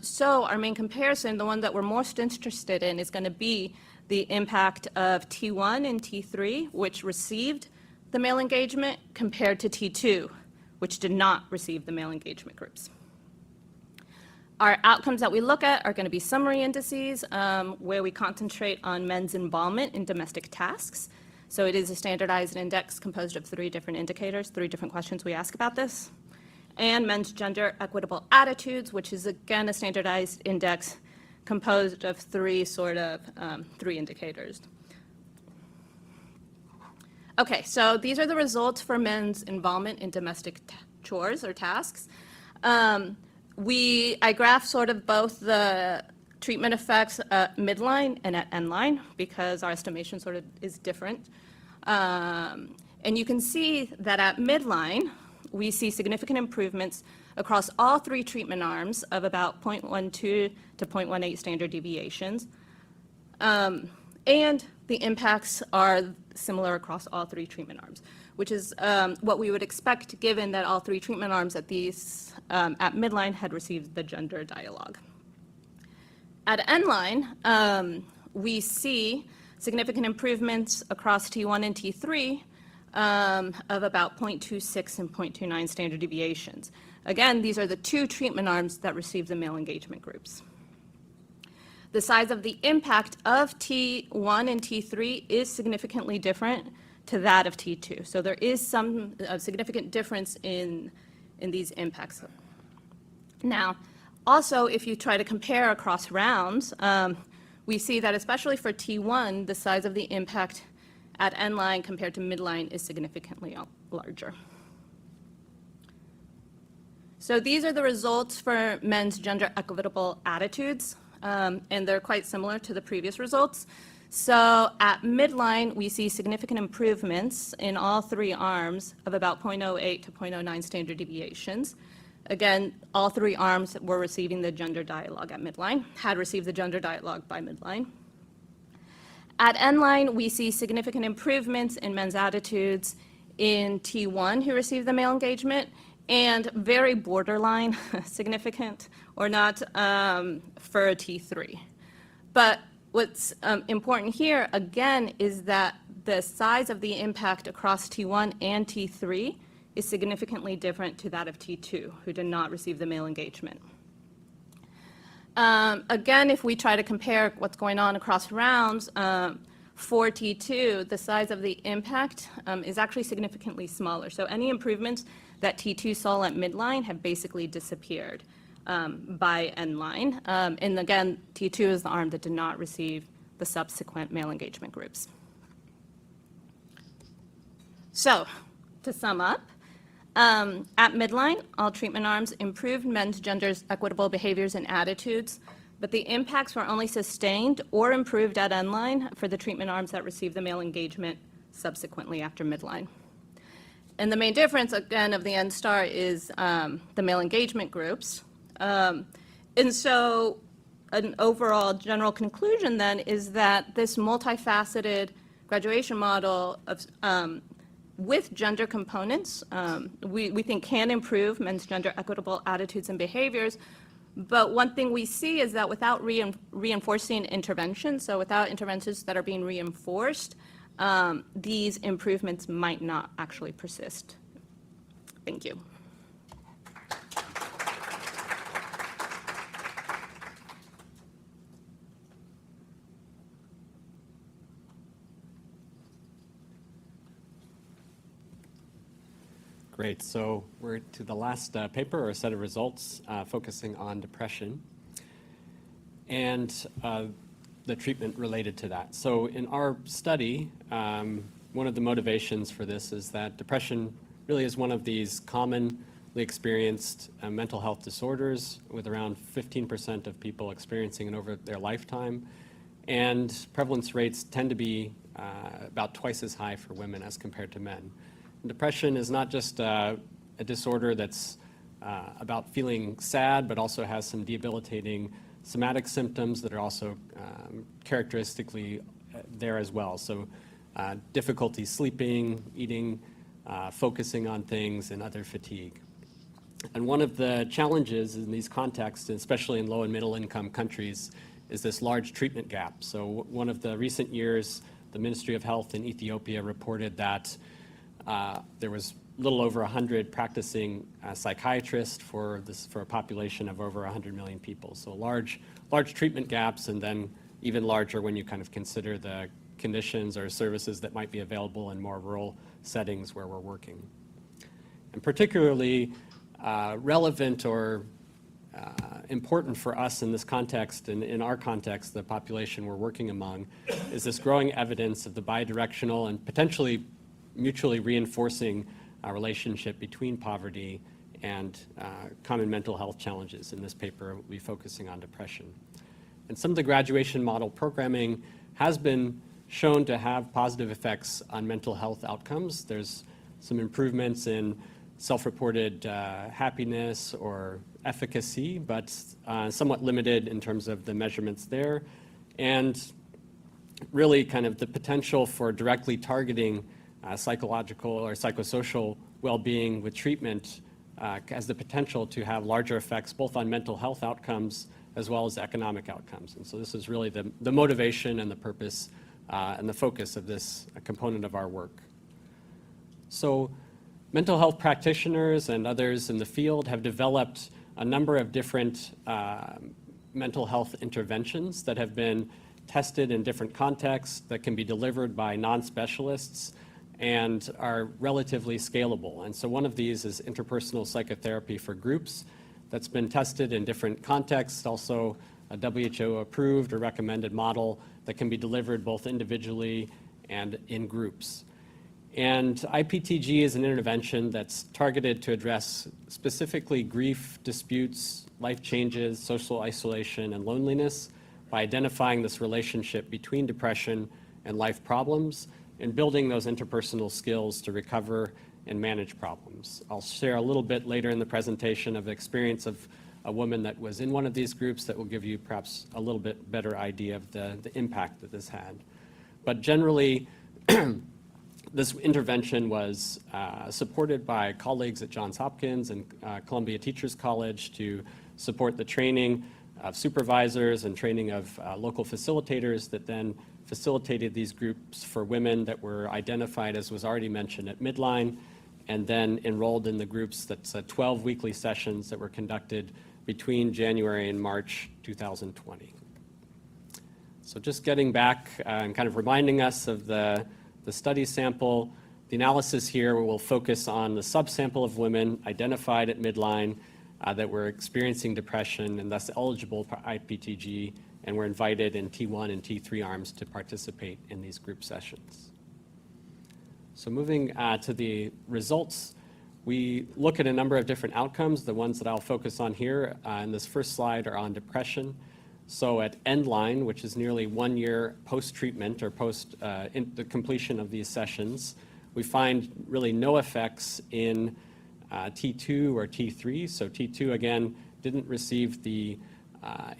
So our main comparison, the one that we're most interested in, is going to be the impact of T1 and T3, which received the male engagement, compared to T2, which did not receive the male engagement groups. Our outcomes that we look at are going to be summary indices, where we concentrate on men's involvement in domestic tasks. So it is a standardized index composed of 3 different indicators, 3 different questions we ask about this. And men's gender equitable attitudes, which is again a standardized index composed of 3 indicators. Okay, so these are the results for men's involvement in domestic chores or tasks. I graphed sort of both the treatment effects at midline and at endline because our estimation sort of is different. And you can see that at midline, we see significant improvements across all 3 treatment arms of about 0.12 to 0.18 standard deviations. And the impacts are similar across all 3 treatment arms, which is what we would expect given that all 3 treatment arms at midline had received the gender dialogue. At endline, we see significant improvements across T1 and T3 of about 0.26 and 0.29 standard deviations. Again, these are the 2 treatment arms that received the male engagement groups. The size of the impact of T1 and T3 is significantly different to that of T2. So there is some significant difference in these impacts. Now, also, if you try to compare across rounds, we see that especially for T1, the size of the impact at endline compared to midline is significantly larger. So these are the results for men's gender equitable attitudes, and they're quite similar to the previous results. So at midline, we see significant improvements in all 3 arms of about 0.08 to 0.09 standard deviations. Again, all 3 arms were receiving the gender dialogue at midline, had received the gender dialogue by midline. At endline, we see significant improvements in men's attitudes in T1 who received the male engagement, and very borderline significant or not for T3. But what's important here, again, is that the size of the impact across T1 and T3 is significantly different to that of T2, who did not receive the male engagement. Again, if we try to compare what's going on across rounds, for T2, the size of the impact is actually significantly smaller. So any improvements that T2 saw at midline have basically disappeared by endline. And again, T2 is the arm that did not receive the subsequent male engagement groups. So, to sum up, at midline, all treatment arms improved men's gender's equitable behaviors and attitudes, but the impacts were only sustained or improved at endline for the treatment arms that received the male engagement subsequently after midline. And the main difference, again, of the end star is the male engagement groups. And so an overall general conclusion then is that this multifaceted graduation model of with gender components, we think can improve men's gender equitable attitudes and behaviors. But one thing we see is that without reinforcing interventions, so without interventions that are being reinforced, these improvements might not actually persist. Thank you. Great, so we're to the last paper or set of results focusing on depression and the treatment related to that. So in our study, one of the motivations for this is that depression really is one of these commonly experienced mental health disorders, with around 15% of people experiencing it over their lifetime. And prevalence rates tend to be about twice as high for women as compared to men. Depression is not just a disorder that's about feeling sad, but also has some debilitating somatic symptoms that are also characteristically there as well. So difficulty sleeping, eating, focusing on things, and other fatigue. And one of the challenges in these contexts, especially in low and middle income countries, is this large treatment gap. So one of the recent years, the Ministry of Health in Ethiopia reported that there was little over 100 practicing psychiatrists for a population of over 100 million people. So large treatment gaps, and then even larger when you kind of consider the conditions or services that might be available in more rural settings where we're working. And particularly relevant or important for us in this context, and in our context, the population we're working among, is this growing evidence of the bidirectional and potentially mutually reinforcing relationship between poverty and common mental health challenges. In this paper, we'll be focusing on depression. And some of the graduation model programming has been shown to have positive effects on mental health outcomes. There's some improvements in self-reported happiness or efficacy, but somewhat limited in terms of the measurements there. And really kind of the potential for directly targeting psychological or psychosocial well-being with treatment has the potential to have larger effects both on mental health outcomes as well as economic outcomes. And so this is really the motivation and the purpose and the focus of this component of our work. So mental health practitioners and others in the field have developed a number of different mental health interventions that have been tested in different contexts that can be delivered by non-specialists and are relatively scalable. And so one of these is interpersonal psychotherapy for groups that's been tested in different contexts, also a WHO approved or recommended model that can be delivered both individually and in groups. And IPTG is an intervention that's targeted to address specifically grief, disputes, life changes, social isolation, and loneliness by identifying this relationship between depression and life problems and building those interpersonal skills to recover and manage problems. I'll share a little bit later in the presentation of the experience of a woman that was in one of these groups that will give you perhaps a little bit better idea of the impact that this had. But generally, this intervention was supported by colleagues at Johns Hopkins and Columbia Teachers College to support the training of supervisors and training of local facilitators that then facilitated these groups for women that were identified, as was already mentioned, at midline, and then enrolled in the groups. That's 12 weekly sessions that were conducted between January and March 2020. So just getting back and kind of reminding us of the study sample, the analysis here will focus on the subsample of women identified at midline that were experiencing depression and thus eligible for IPTG, and were invited in T1 and T3 arms to participate in these group sessions. So moving to the results, we look at a number of different outcomes. The ones that I'll focus on here in this first slide are on depression. So at end line, which is nearly 1 year post-treatment or post the completion of these sessions, we find really no effects in T2 or T3. So T2, again, didn't receive the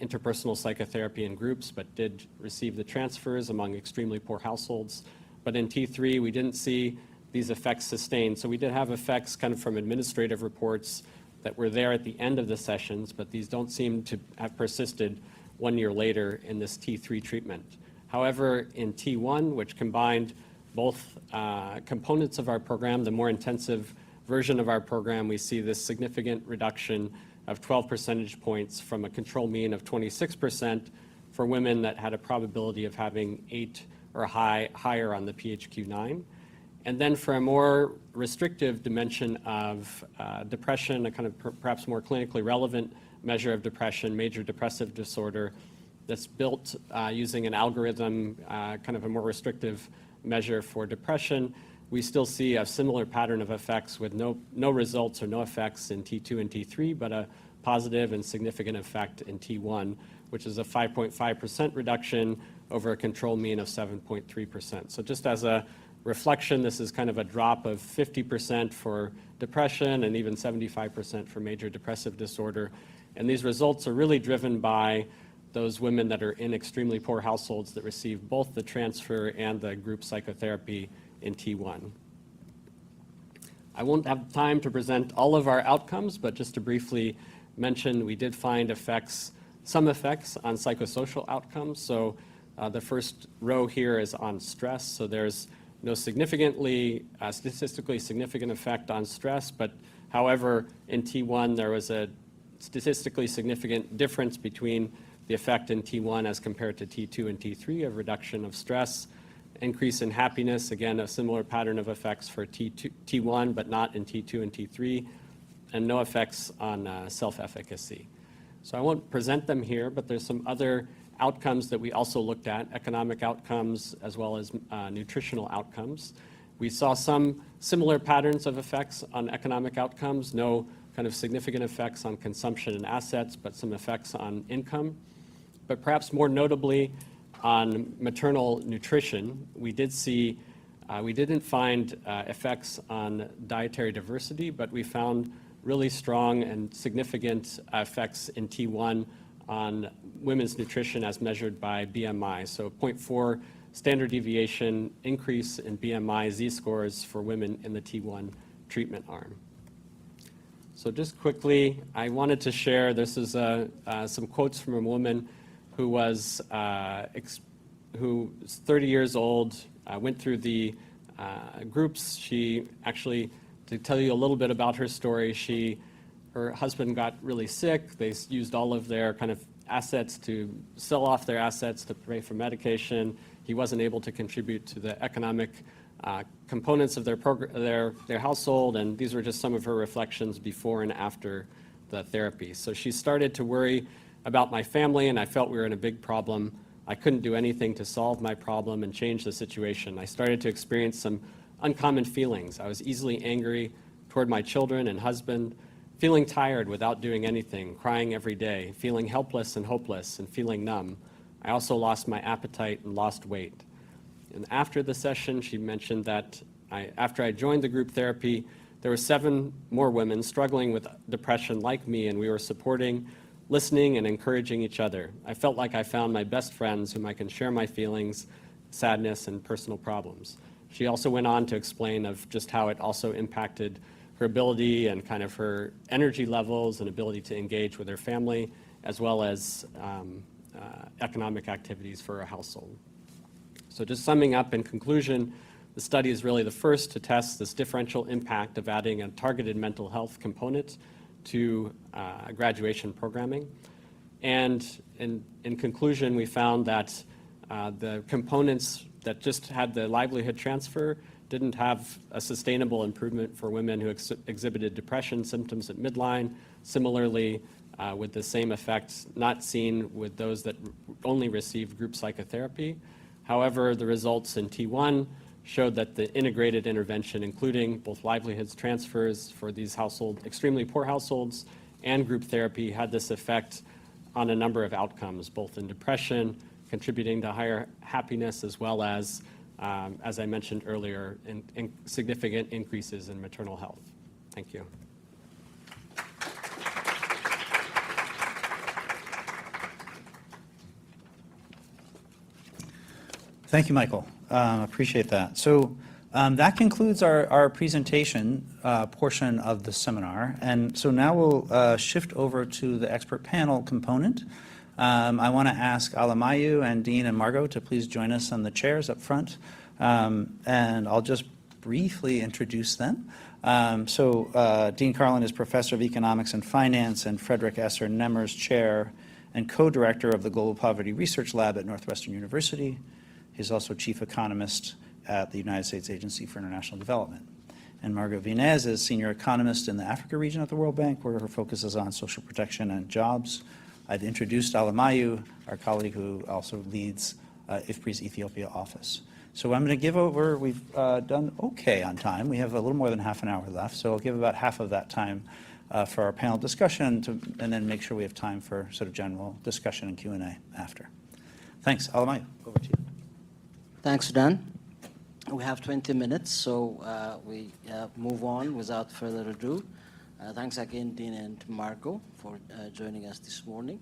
interpersonal psychotherapy in groups, but did receive the transfers among extremely poor households. But in T3, we didn't see these effects sustained. So we did have effects kind of from administrative reports that were there at the end of the sessions, but these don't seem to have persisted 1 year later in this T3 treatment. However, in T1, which combined both components of our program, the more intensive version of our program, we see this significant reduction of 12 percentage points from a control mean of 26% for women that had a probability of having 8 or higher on the PHQ-9. And then for a more restrictive dimension of depression, a kind of perhaps more clinically relevant measure of depression, major depressive disorder, that's built using an algorithm, kind of a more restrictive measure for depression, we still see a similar pattern of effects with no results or no effects in T2 and T3, but a positive and significant effect in T1, which is a 5.5% reduction over a control mean of 7.3%. So just as a reflection, this is kind of a drop of 50% for depression and even 75% for major depressive disorder. And these results are really driven by those women that are in extremely poor households that receive both the transfer and the group psychotherapy in T1. I won't have time to present all of our outcomes, but just to briefly mention, we did find some effects on psychosocial outcomes. So the first row here is on stress. So there's no statistically significant effect on stress, but however, in T1 there was a statistically significant difference between the effect in T1 as compared to T2 and T3 of reduction of stress, increase in happiness, again, a similar pattern of effects for T1, but not in T2 and T3, and no effects on self-efficacy. So I won't present them here, but there's some other outcomes that we also looked at, economic outcomes as well as nutritional outcomes. We saw some similar patterns of effects on economic outcomes, no kind of significant effects on consumption and assets, but some effects on income. But perhaps more notably on maternal nutrition, we did see, we didn't find effects on dietary diversity, but we found really strong and significant effects in T1 on women's nutrition as measured by BMI. So 0.4 standard deviation increase in BMI Z-scores for women in the T1 treatment arm. So just quickly, I wanted to share, this is some quotes from a woman who was 30 years old, went through the groups. She actually, to tell you a little bit about her story, her husband got really sick. They used all of their kind of assets to sell off their assets to pay for medication. He wasn't able to contribute to the economic components of their household, and these were just some of her reflections before and after the therapy. So she started to worry about my family, and I felt we were in a big problem. I couldn't do anything to solve my problem and change the situation. I started to experience some uncommon feelings. I was easily angry toward my children and husband, feeling tired without doing anything, crying every day, feeling helpless and hopeless, and feeling numb. I also lost my appetite and lost weight. And after the session, she mentioned that after I joined the group therapy, there were 7 more women struggling with depression like me, and we were supporting, listening, and encouraging each other. I felt like I found my best friends whom I can share my feelings, sadness, and personal problems. She also went on to explain of just how it also impacted her ability and kind of her energy levels and ability to engage with her family, as well as economic activities for her household. So just summing up in conclusion, the study is really the first to test this differential impact of adding a targeted mental health component to graduation programming. And in conclusion, we found that the components that just had the livelihood transfer didn't have a sustainable improvement for women who exhibited depression symptoms at midline. Similarly, with the same effects not seen with those that only received group psychotherapy. However, the results in T1 showed that the integrated intervention, including both livelihoods transfers for these extremely poor households and group therapy, had this effect on a number of outcomes, both in depression, contributing to higher happiness, as well as I mentioned earlier, in significant increases in maternal health. Thank you. Thank you, Michael. Appreciate that. So that concludes our presentation portion of the seminar. And so now we'll shift over to the expert panel component. I want to ask Alemayehu and Dean and Margaux to please join us on the chairs up front. And I'll just briefly introduce them. Dean Karlan is Professor of Economics and Finance, and Frederic Esser, Nemmers Chair and Co-Director of the Global Poverty Research Lab at Northwestern University. He's also Chief Economist at the United States Agency for International Development. And Margaux Vinez is Senior Economist in the Africa region at the World Bank, where her focus is on social protection and jobs. I've introduced Alemayehu, our colleague who also leads IFPRI's Ethiopia office. So I'm going to give over, we've done okay on time. We have a little more than half an hour left, so I'll give about half of that time for our panel discussion, and then make sure we have time for sort of general discussion and Q&A after. Thanks. Alemayehu, over to you. Thanks, Dan. We have 20 minutes, so we move on without further ado. Thanks again, Dean and Margaux, for joining us this morning.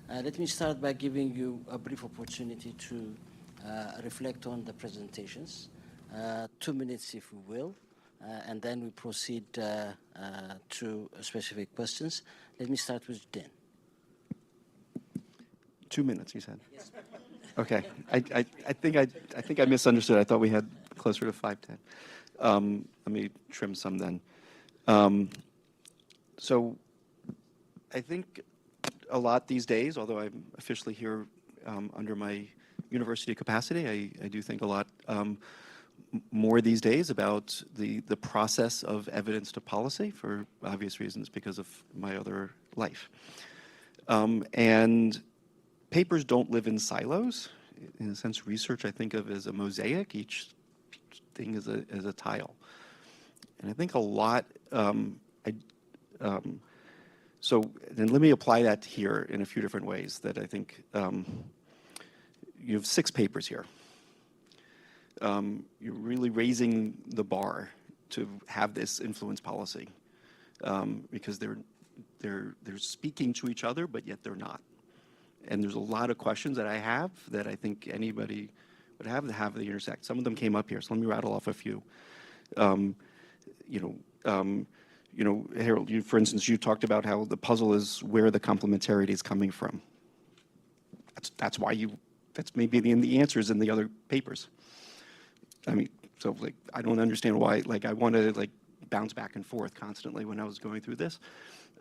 Let me start by giving you a brief opportunity to reflect on the presentations. 2 minutes, if we will, and then we proceed to specific questions. Let me start with Dan. 2 minutes, you said? Yes. Okay. I think I misunderstood. I thought we had closer to 510. Let me trim some then. So I think a lot these days, although I'm officially here under my university capacity, I do think a lot more these days about the process of evidence to policy for obvious reasons because of my other life. And papers don't live in silos. In a sense, research I think of as a mosaic. Each thing is a tile. And I think a lot, so then let me apply that here in a few different ways that I think, you have 6 papers here. You're really raising the bar to have this influence policy because they're speaking to each other, but yet they're not. And there's a lot of questions that I have that I think anybody would have to have the intersect. Some of them came up here, so let me rattle off a few. Harold, for instance, you talked about how the puzzle is where the complementarity is coming from. That's maybe the answers in the other papers. I mean, so like, I don't understand why, like, I want to like bounce back and forth constantly when I was going through this.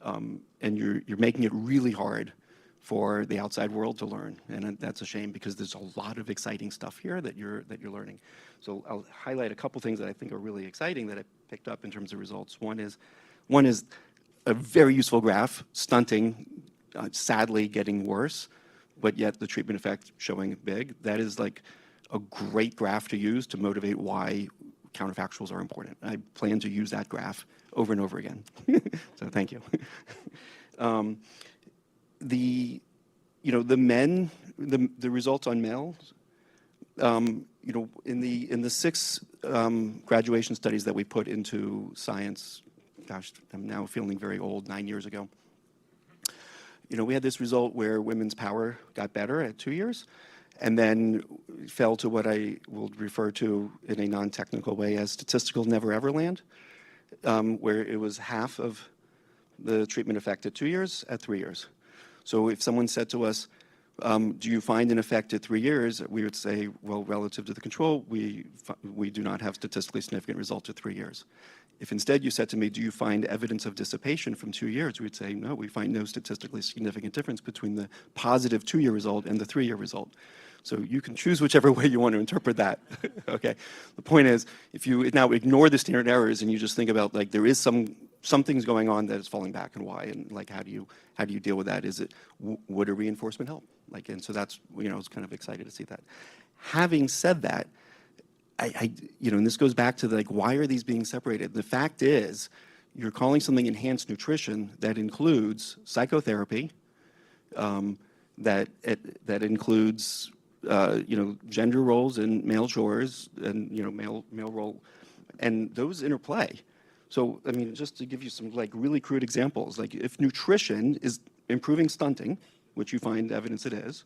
And you're making it really hard for the outside world to learn, and that's a shame because there's a lot of exciting stuff here that you're learning. So I'll highlight a couple things that I think are really exciting that I picked up in terms of results. One is a very useful graph, stunting, sadly getting worse, but yet the treatment effect showing big. That is like a great graph to use to motivate why counterfactuals are important. I plan to use that graph over and over again. So thank you. The results on males, in the 6 graduation studies that we put into science, gosh, I'm now feeling very old, 9 years ago. We had this result where women's power got better at 2 years, and then fell to what I will refer to in a non-technical way as statistical never-ever land, where it was half of the treatment effect at 2 years at 3 years. So if someone said to us, do you find an effect at 3 years, we would say, well, relative to the control, we do not have statistically significant results at 3 years. If instead you said to me, do you find evidence of dissipation from 2 years, we'd say, no, we find no statistically significant difference between the positive 2-year result and the 3-year result. So you can choose whichever way you want to interpret that. Okay. The point is, if you now ignore the standard errors and you just think about like there is something's going on that is falling back and why, and like how do you deal with that? Is it would a reinforcement help? Like, and so that's I was kind of excited to see that. Having said that, and this goes back to like why are these being separated? The fact is, you're calling something enhanced nutrition that includes psychotherapy, that includes gender roles and male chores and male role, and those interplay. So I mean, just to give you some like really crude examples, like if nutrition is improving stunting, which you find evidence it is,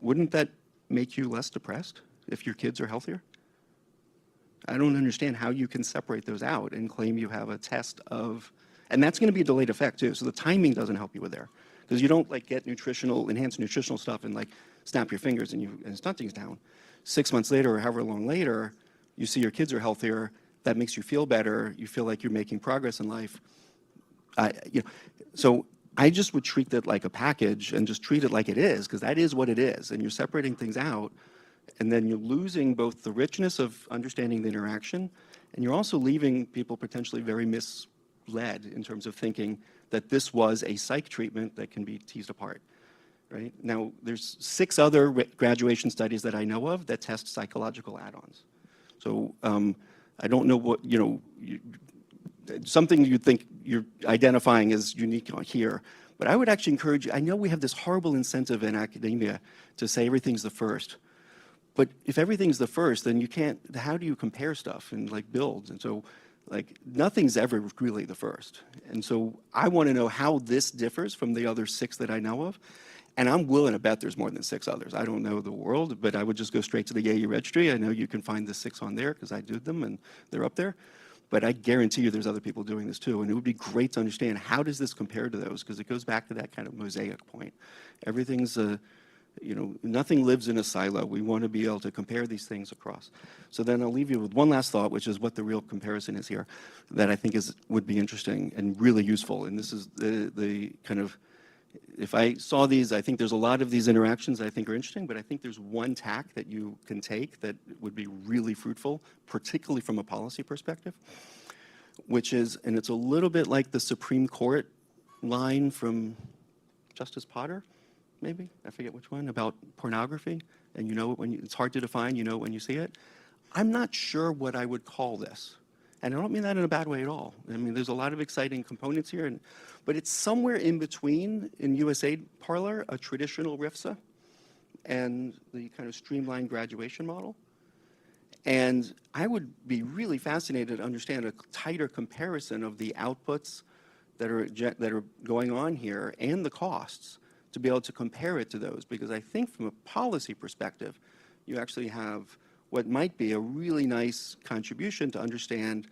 wouldn't that make you less depressed if your kids are healthier? I don't understand how you can separate those out and claim you have a test of, and that's going to be a delayed effect too. So the timing doesn't help you with there, because you don't like get enhanced nutritional stuff and like snap your fingers and stunting's down. 6 months later or however long later, you see your kids are healthier. That makes you feel better. You feel like you're making progress in life. So I just would treat that like a package and just treat it like it is, because that is what it is. And you're separating things out, and then you're losing both the richness of understanding the interaction, and you're also leaving people potentially very misled in terms of thinking that this was a psych treatment that can be teased apart. Right? Now, there's 6 other graduation studies that I know of that test psychological add-ons. So I don't know what, something you think you're identifying as unique here, but I would actually encourage you, I know we have this horrible incentive in academia to say everything's the first, but if everything's the first, then you can't, how do you compare stuff and like build? And so like nothing's ever really the first. And so I want to know how this differs from the other 6 that I know of. And I'm willing to bet there's more than 6 others. I don't know the world, but I would just go straight to the AU registry. I know you can find the 6 on there because I did them and they're up there. But I guarantee you there's other people doing this too. And it would be great to understand how does this compare to those, because it goes back to that kind of mosaic point. Everything's You know, nothing lives in a silo. We want to be able to compare these things across. So then I'll leave you with one last thought, which is what the real comparison is here, that I think would be interesting and really useful. And this is the kind of, if I saw these, I think there's a lot of these interactions I think are interesting, but I think there's one tack that you can take that would be really fruitful, particularly from a policy perspective, which is, and it's a little bit like the Supreme Court line from Justice Potter, maybe, I forget which one, about pornography, and you know it when it's hard to define, you know it when you see it. I'm not sure what I would call this. And I don't mean that in a bad way at all. I mean, there's a lot of exciting components here, but it's somewhere in between, in USAID parlor, a traditional RIFSA and the kind of streamlined graduation model. And I would be really fascinated to understand a tighter comparison of the outputs that are going on here and the costs, to be able to compare it to those, because I think from a policy perspective, you actually have what might be a really nice contribution to understand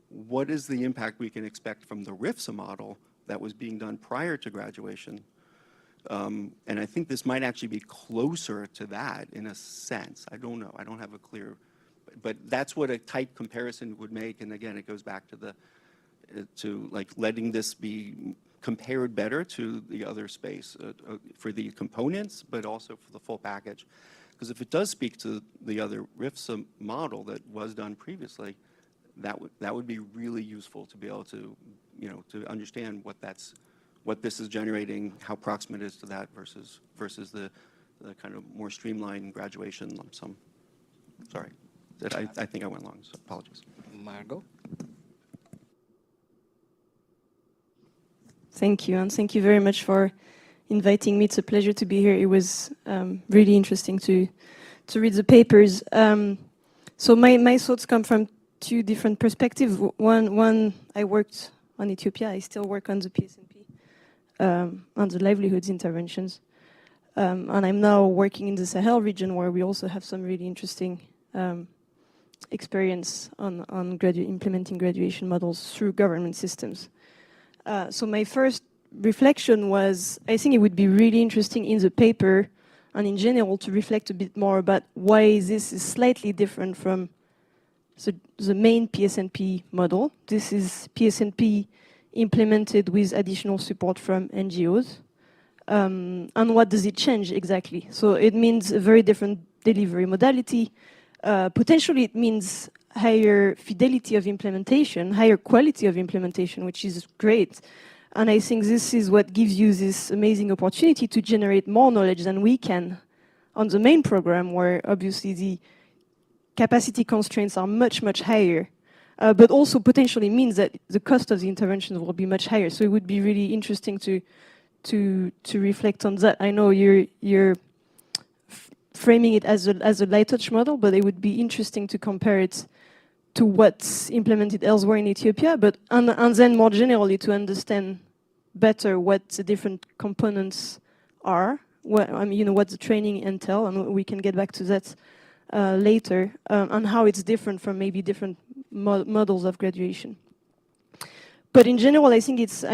what is the impact we can expect from the RIFSA model that was being done prior to graduation. And I think this might actually be closer to that in a sense. I don't know, I don't have a clear, but that's what a tight comparison would make. And again, it goes back to the, to like letting this be compared better to the other space for the components, but also for the full package. Because if it does speak to the other RIFSA model that was done previously, that would be really useful to be able to, you know, to understand what this is generating, how proximate it is to that versus the kind of more streamlined graduation lump sum. Sorry, I think I went long, so apologies. Margaux? Thank you, and thank you very much for inviting me. It's a pleasure to be here. It was really interesting to read the papers. So my thoughts come from two different perspectives. One, I worked on Ethiopia. I still work on the PSNP, on the livelihoods interventions. And I'm now working in the Sahel region, where we also have some really interesting experience on implementing graduation models through government systems. So my first reflection was, I think it would be really interesting in the paper and in general to reflect a bit more about why this is slightly different from the main PSNP model. This is PSNP implemented with additional support from NGOs. And what does it change exactly? So it means a very different delivery modality. Potentially it means higher fidelity of implementation, higher quality of implementation, which is great. And I think this is what gives you this amazing opportunity to generate more knowledge than we can on the main program, where obviously the capacity constraints are much, much higher, but also potentially means that the cost of the interventions will be much higher. So it would be really interesting to reflect on that. I know you're framing it as a light touch model, but it would be interesting to compare it to what's implemented elsewhere in Ethiopia, but and then more generally to understand better what the different components are, what the training entail, and we can get back to that later, and how it's different from maybe different models of graduation. But in general, I think it's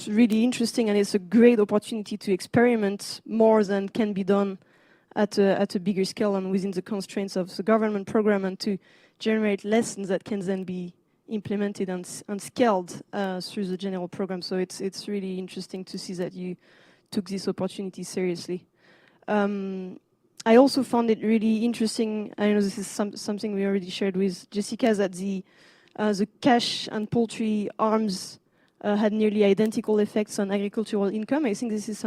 really interesting, and it's a great opportunity to experiment more than can be done at a bigger scale and within the constraints of the government program, and to generate lessons that can then be implemented and scaled through the general program. So it's really interesting to see that you took this opportunity seriously. I also found it really interesting, I know this is something we already shared with Jessica, that the cash and poultry arms had nearly identical effects on agricultural income. I think this is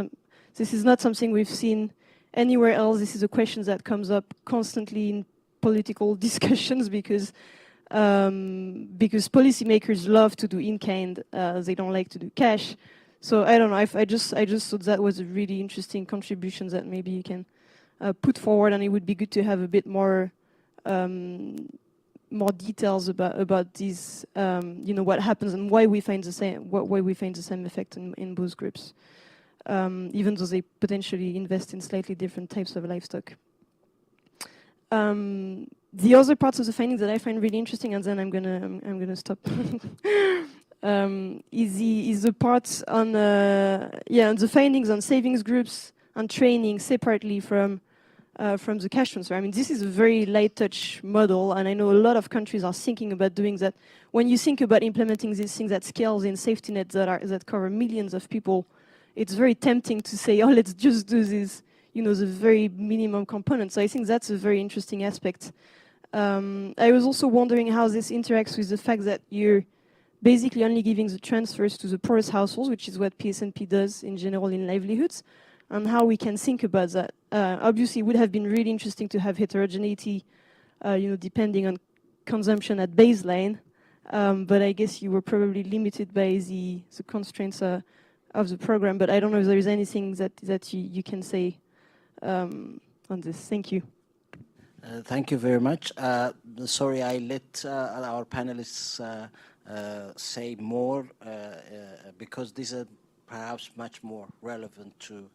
not something we've seen anywhere else. This is a question that comes up constantly in political discussions because policymakers love to do in-kind, they don't like to do cash. So I don't know, I just thought that was a really interesting contribution that maybe you can put forward, and it would be good to have a bit more details about these, what happens and why we find the same effect in both groups, even though they potentially invest in slightly different types of livestock. The other parts of the findings that I find really interesting, and then I'm gonna stop, is the parts on the findings on savings groups and training separately from the cash transfer. I mean, this is a very light touch model, and I know a lot of countries are thinking about doing that. When you think about implementing these things at scales in safety nets that cover millions of people, it's very tempting to say, oh, let's just do this, you know, the very minimum component. So I think that's a very interesting aspect. I was also wondering how this interacts with the fact that you're basically only giving the transfers to the poorest households, which is what PSNP does in general in livelihoods, and how we can think about that. Obviously, it would have been really interesting to have heterogeneity, you know, depending on consumption at baseline, but I guess you were probably limited by the constraints of the program, but I don't know if there is anything that you can say on this. Thank you. Thank you very much. Sorry, I let our panelists say more because these are perhaps much more relevant to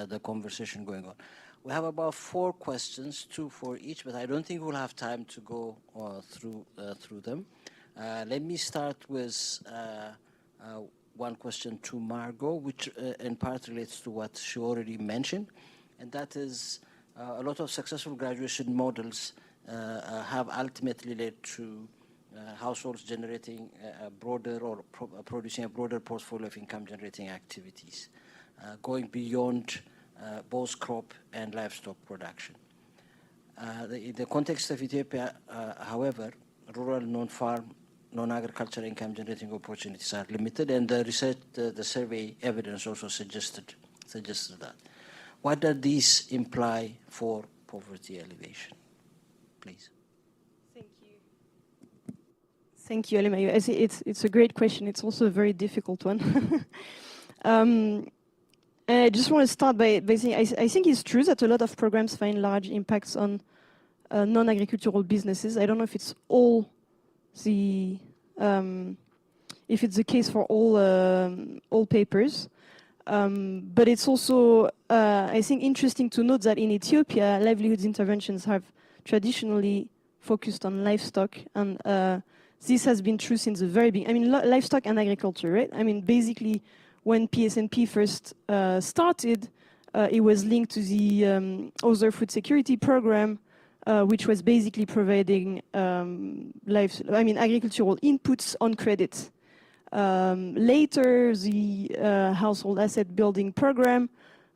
the conversation going on. We have about 4 questions, 2 for each, but I don't think we'll have time to go through them. Let me start with one question to Margaux, which in part relates to what she already mentioned, and that is a lot of successful graduation models have ultimately led to households generating a broader or producing a broader portfolio of income-generating activities, going beyond both crop and livestock production. In the context of Ethiopia, however, rural, non-farm, non-agricultural income-generating opportunities are limited, and the research, the survey evidence also suggested that. What do these imply for poverty elevation? Please. Thank you. Thank you, Alemayehu. I think it's a great question. It's also a very difficult one. And I just want to start by saying I think it's true that a lot of programs find large impacts on non-agricultural businesses. I don't know if it's all the if it's the case for all papers. But it's also, I think, interesting to note that in Ethiopia, livelihoods interventions have traditionally focused on livestock, and this has been true since the very beginning. I mean, livestock and agriculture, right? I mean, basically, when PSNP first started, it was linked to the other food security program, which was basically providing agricultural inputs on credit. Later, the household asset building program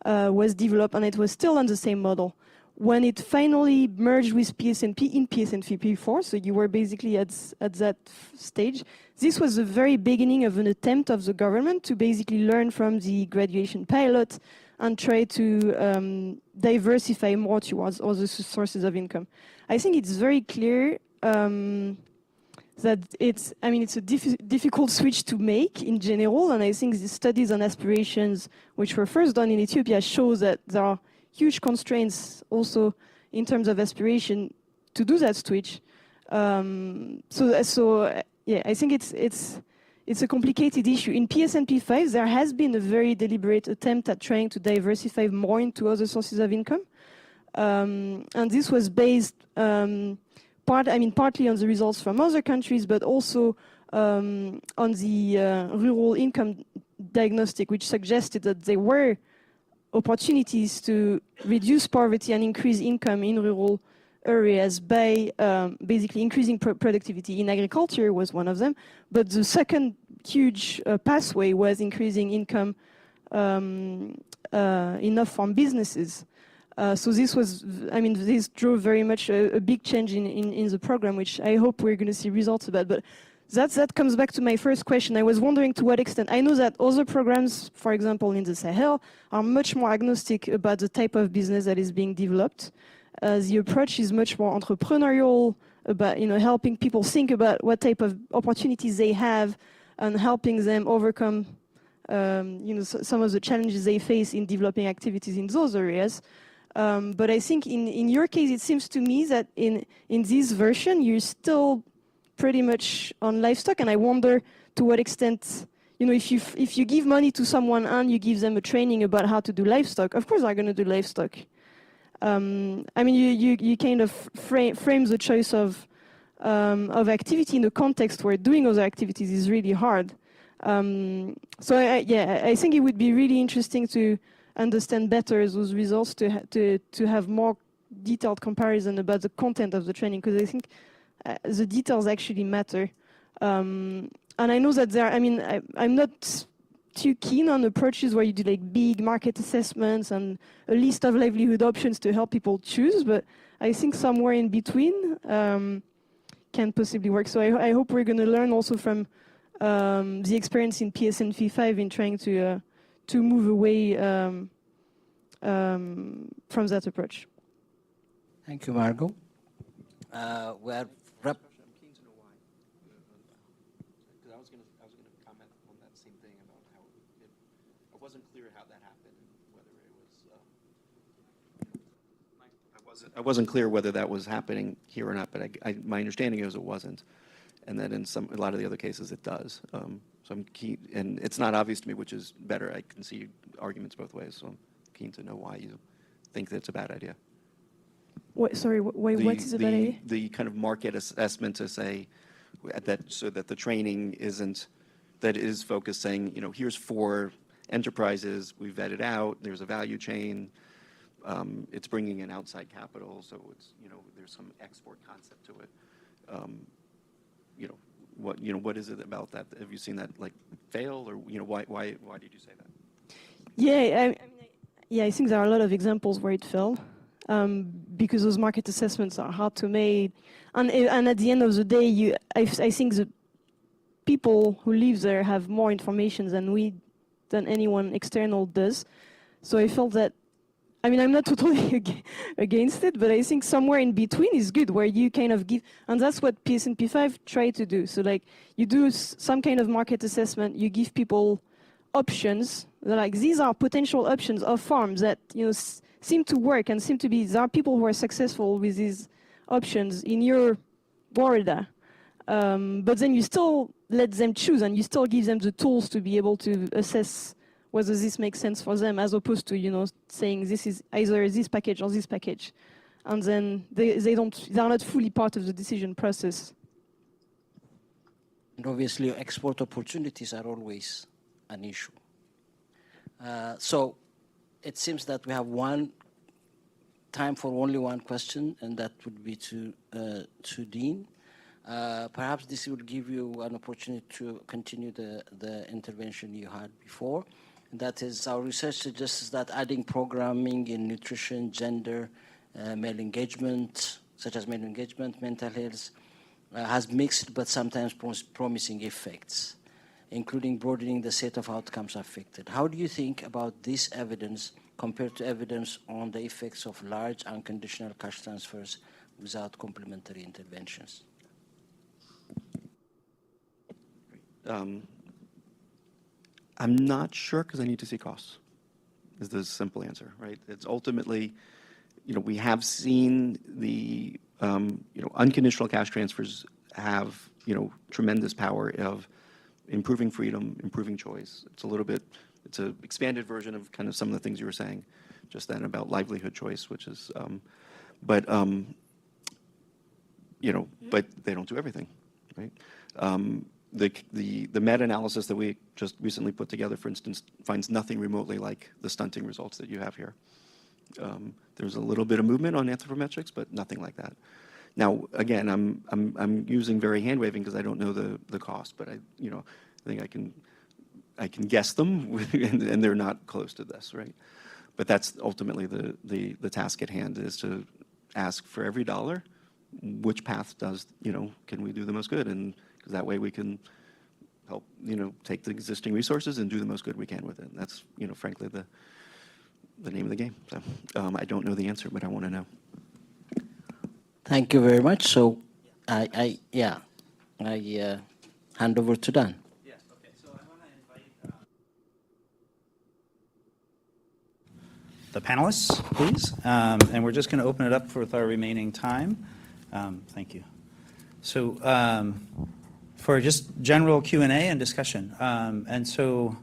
was developed, and it was still on the same model. When it finally merged with PSNP in PSNP 4, so you were basically at that stage, this was the very beginning of an attempt of the government to basically learn from the graduation pilot and try to diversify more towards other sources of income. I think it's very clear that it's a difficult switch to make in general, and I think the studies on aspirations, which were first done in Ethiopia, show that there are huge constraints also in terms of aspiration to do that switch. Yeah, I think it's a complicated issue. In PSNP 5, there has been a very deliberate attempt at trying to diversify more into other sources of income, and this was based partly on the results from other countries, but also on the rural income diagnostic, which suggested that there were opportunities to reduce poverty and increase income in rural areas by basically increasing productivity. In agriculture was one of them, but the second huge pathway was increasing income enough from businesses. So this was, this drove very much a big change in the program, which I hope we're going to see results about. But that comes back to my first question. I was wondering to what extent. I know that other programs, for example, in the Sahel, are much more agnostic about the type of business that is being developed. The approach is much more entrepreneurial, about helping people think about what type of opportunities they have and helping them overcome some of the challenges they face in developing activities in those areas. But I think in your case, it seems to me that in this version, you're still pretty much on livestock, and I wonder to what extent, if you give money to someone and you give them a training about how to do livestock, of course they're going to do livestock. You kind of frame the choice of activity in a context where doing other activities is really hard. I think it would be really interesting to understand better those results to have more detailed comparison about the content of the training, because I think the details actually matter. And I know that I'm not too keen on approaches where you do like big market assessments and a list of livelihood options to help people choose, but I think somewhere in between can possibly work. So I hope we're going to learn also from the experience in PSNP 5 in trying to move away from that approach. Thank you, Margaux. We are I'm keen to know why. Because I was going to comment on that same thing about how it wasn't clear how that happened and whether it was. I wasn't clear whether that was happening here or not, but my understanding is it wasn't, and that in a lot of the other cases it does. So I'm keen, and it's not obvious to me which is better. I can see arguments both ways, so I'm keen to know why you think that's a bad idea. What is a bad idea? The kind of market assessment to say that, so that the training is focused saying, here's 4 enterprises, we vetted out, there's a value chain, it's bringing in outside capital, so it's, there's some export concept to it. What is it about that? Have you seen that fail, or why did you say that? Yeah, I think there are a lot of examples where it failed. Because those market assessments are hard to make, and at the end of the day, I think the people who live there have more information than anyone external does. So I felt that, I'm not totally against it, but I think somewhere in between is good, where you kind of give, and that's what PSNP 5 tried to do. So you do some kind of market assessment, you give people options. These are potential options of farms that seem to work and there are people who are successful with these options in your border. But then you still let them choose and you still give them the tools to be able to assess whether this makes sense for them, as opposed to, saying this is either this package or this package. And then they're not fully part of the decision process. And obviously, export opportunities are always an issue. So it seems that we have time for only one question, and that would be to Dean. Perhaps this would give you an opportunity to continue the intervention you had before. And that is, our research suggests that adding programming in nutrition, gender, male engagement, such as male engagement, mental health, has mixed but sometimes promising effects, including broadening the set of outcomes affected. How do you think about this evidence compared to evidence on the effects of large unconditional cash transfers without complementary interventions? I'm not sure, because I need to see costs, is the simple answer, right? It's ultimately, we have seen the, unconditional cash transfers have, tremendous power of improving freedom, improving choice. It's an expanded version of kind of some of the things you were saying just then about livelihood choice, which is, but they don't do everything, right? The meta-analysis that we just recently put together, for instance, finds nothing remotely like the stunting results that you have here. There's a little bit of movement on anthropometrics, but nothing like that. Now, again, I'm using very hand-waving because I don't know the cost, but I think I can guess them, and they're not close to this, right? But that's ultimately the task at hand, is to ask for every dollar, which path can we do the most good, and because that way we can help, take the existing resources and do the most good we can with it. And that's, frankly, the name of the game. So I don't know the answer, but I want to know. Thank you very much. So I hand over to Dan. Yes, okay. So I want to invite the panelists, please. And we're just going to open it up with our remaining time. Thank you. So for just general Q&A and discussion. And so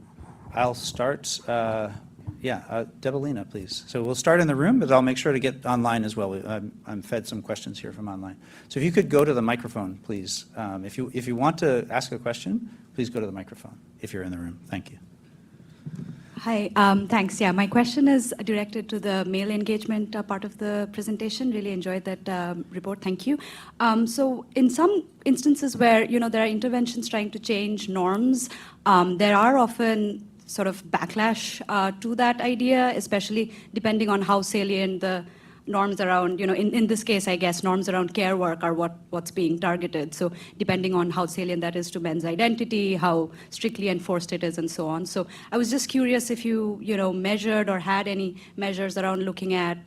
I'll start. Debalina, please. So we'll start in the room, but I'll make sure to get online as well. I'm fed some questions here from online. So if you could go to the microphone, please. If you want to ask a question, please go to the microphone if you're in the room. Thank you. Hi, thanks. Yeah, my question is directed to the male engagement part of the presentation. Really enjoyed that report. Thank you. So in some instances where, you know, there are interventions trying to change norms, there are often sort of backlash to that idea, especially depending on how salient the norms around, you know, in this case, I guess, norms around care work are what's being targeted. So depending on how salient that is to men's identity, how strictly enforced it is, and so on. So I was just curious if you know, measured or had any measures around looking at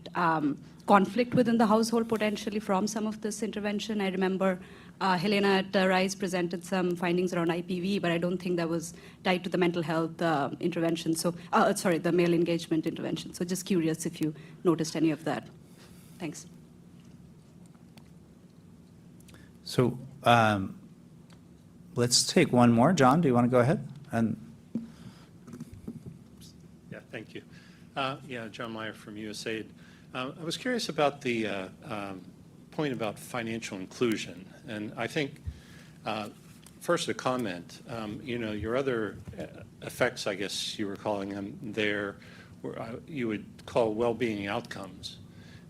conflict within the household potentially from some of this intervention. I remember Helena at RISE presented some findings around IPV, but I don't think that was tied to the mental health intervention. So, sorry, the male engagement intervention. So just curious if you noticed any of that. Thanks. So let's take one more. John, do you want to go ahead? And yeah, thank you. Yeah, John Meyer from USAID. I was curious about the point about financial inclusion. And I think, first a comment, you know, your other effects, I guess you were calling them there, you would call well-being outcomes.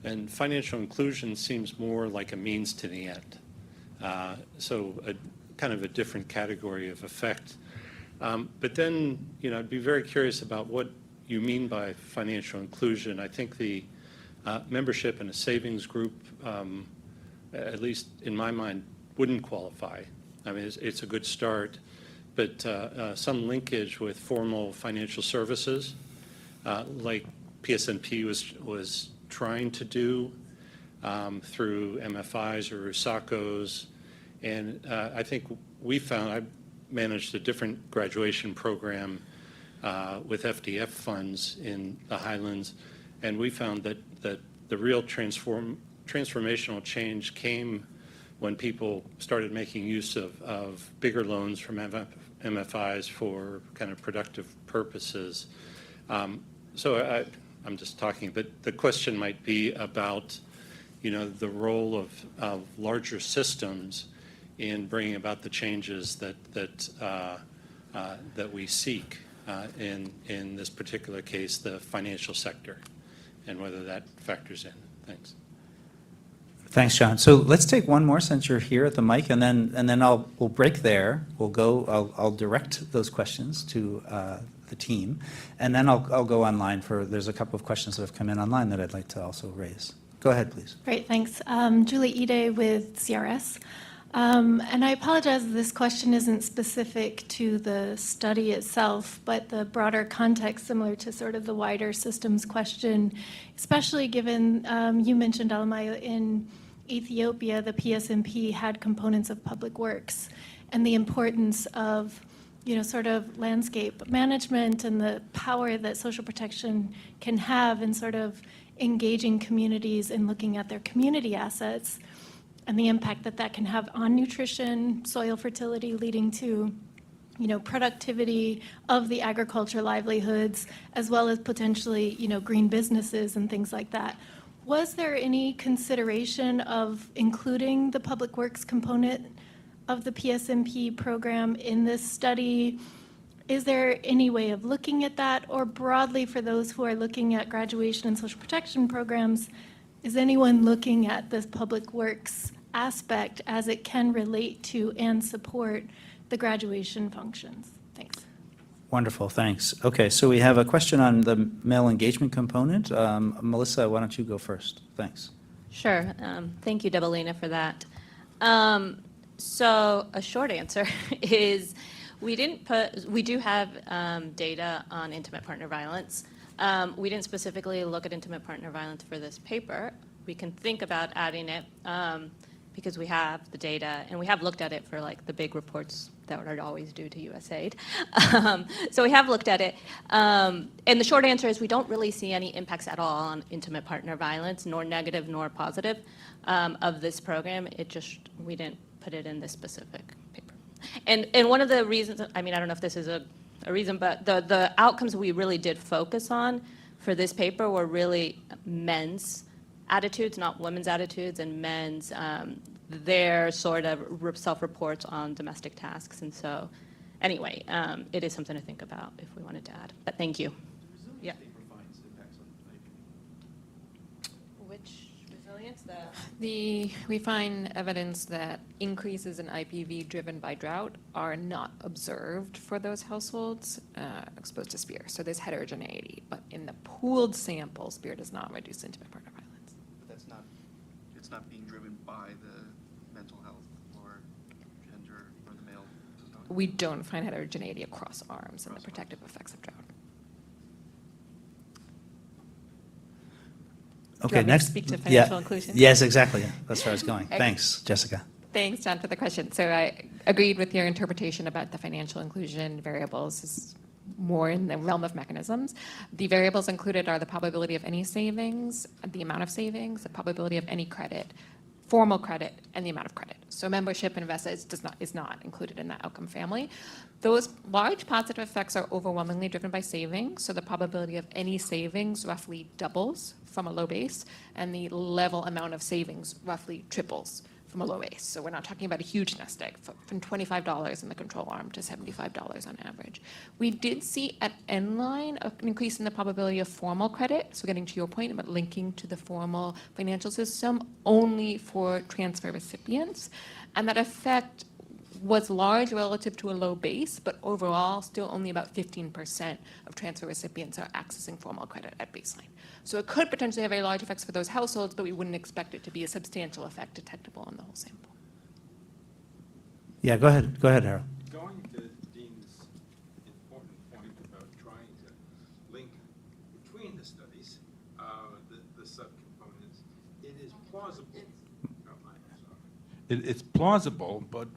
And financial inclusion seems more like a means to the end. So a kind of a different category of effect. But then, you know, I'd be very curious about what you mean by financial inclusion. I think the membership in a savings group, at least in my mind, wouldn't qualify. I mean, it's a good start, but some linkage with formal financial services, like PSNP was trying to do through MFIs or USACOs. And I think we found, I managed a different graduation program with FDF funds in the Highlands, and we found that the real transformational change came when people started making use of bigger loans from MFIs for kind of productive purposes. So I'm just talking, but the question might be about, you know, the role of larger systems in bringing about the changes that we seek in this particular case, the financial sector, and whether that factors in. Thanks. thanks, John. So let's take one more since you're here at the mic, and then we'll break there. We'll go. I'll direct those questions to the team, and then I'll go online for. There's a couple of questions that have come in online that I'd like to also raise. Go ahead, please. Great, thanks. Julie Ide with CRS. And I apologize if this question isn't specific to the study itself, but the broader context similar to sort of the wider systems question, especially given you mentioned, Alemayehu, in Ethiopia, the PSNP had components of public works and the importance of, you know, sort of landscape management and the power that social protection can have in sort of engaging communities and looking at their community assets and the impact that that can have on nutrition, soil fertility, leading to, you know, productivity of the agriculture livelihoods, as well as potentially, you know, green businesses and things like that. Was there any consideration of including the public works component of the PSNP program in this study? Is there any way of looking at that? Or broadly, for those who are looking at graduation and social protection programs, is anyone looking at this public works aspect as it can relate to and support the graduation functions? Thanks. Wonderful, thanks. Okay, so we have a question on the male engagement component. Melissa, why don't you go first? Thanks. Sure. Thank you, Debalina, for that. So a short answer is we do have data on intimate partner violence. We didn't specifically look at intimate partner violence for this paper. We can think about adding it because we have the data, and we have looked at it for like the big reports that are always due to USAID. So we have looked at it. And the short answer is we don't really see any impacts at all on intimate partner violence, nor negative nor positive, of this program. It just, we didn't put it in this specific paper. And one of the reasons, I mean, I don't know if this is a reason, but the outcomes we really did focus on for this paper were really men's attitudes, not women's attitudes, and men's, their sort of self-reports on domestic tasks. And so anyway, it is something to think about if we wanted to add. But thank you. resilience that? We find evidence that increases in IPV driven by drought are not observed for those households exposed to SPIR. So there's heterogeneity, but in the pooled sample, SPIR does not reduce intimate partner violence. But it's not being driven by the mental health or gender or the male. We don't find heterogeneity across arms and the protective effects of drought. Okay, want me to next. speak to financial inclusion? Yes, exactly. That's where I was going. Okay. Thanks, Jessica. Thanks, John, for the question. So I agreed with your interpretation about the financial inclusion variables is more in the realm of mechanisms. The variables included are the probability of any savings, the amount of savings, the probability of any credit, formal credit, and the amount of credit. So membership in VESA is not included in that outcome family. Those large positive effects are overwhelmingly driven by savings. So the probability of any savings roughly doubles from a low base, and the level amount of savings roughly triples from a low base. So we're not talking about a huge nest egg, from $25 in the control arm to $75 on average. We did see at end line an increase in the probability of formal credit, so getting to your point about linking to the formal financial system only for transfer recipients, and that effect was large relative to a low base, but overall still only about 15% of transfer recipients are accessing formal credit at baseline. So it could potentially have very large effects for those households, but we wouldn't expect it to be a substantial effect detectable in the whole sample. Yeah, go ahead. Go ahead, Harold. Going to Dean's important point about trying to link between the studies, the subcomponents, it is plausible. It's plausible, but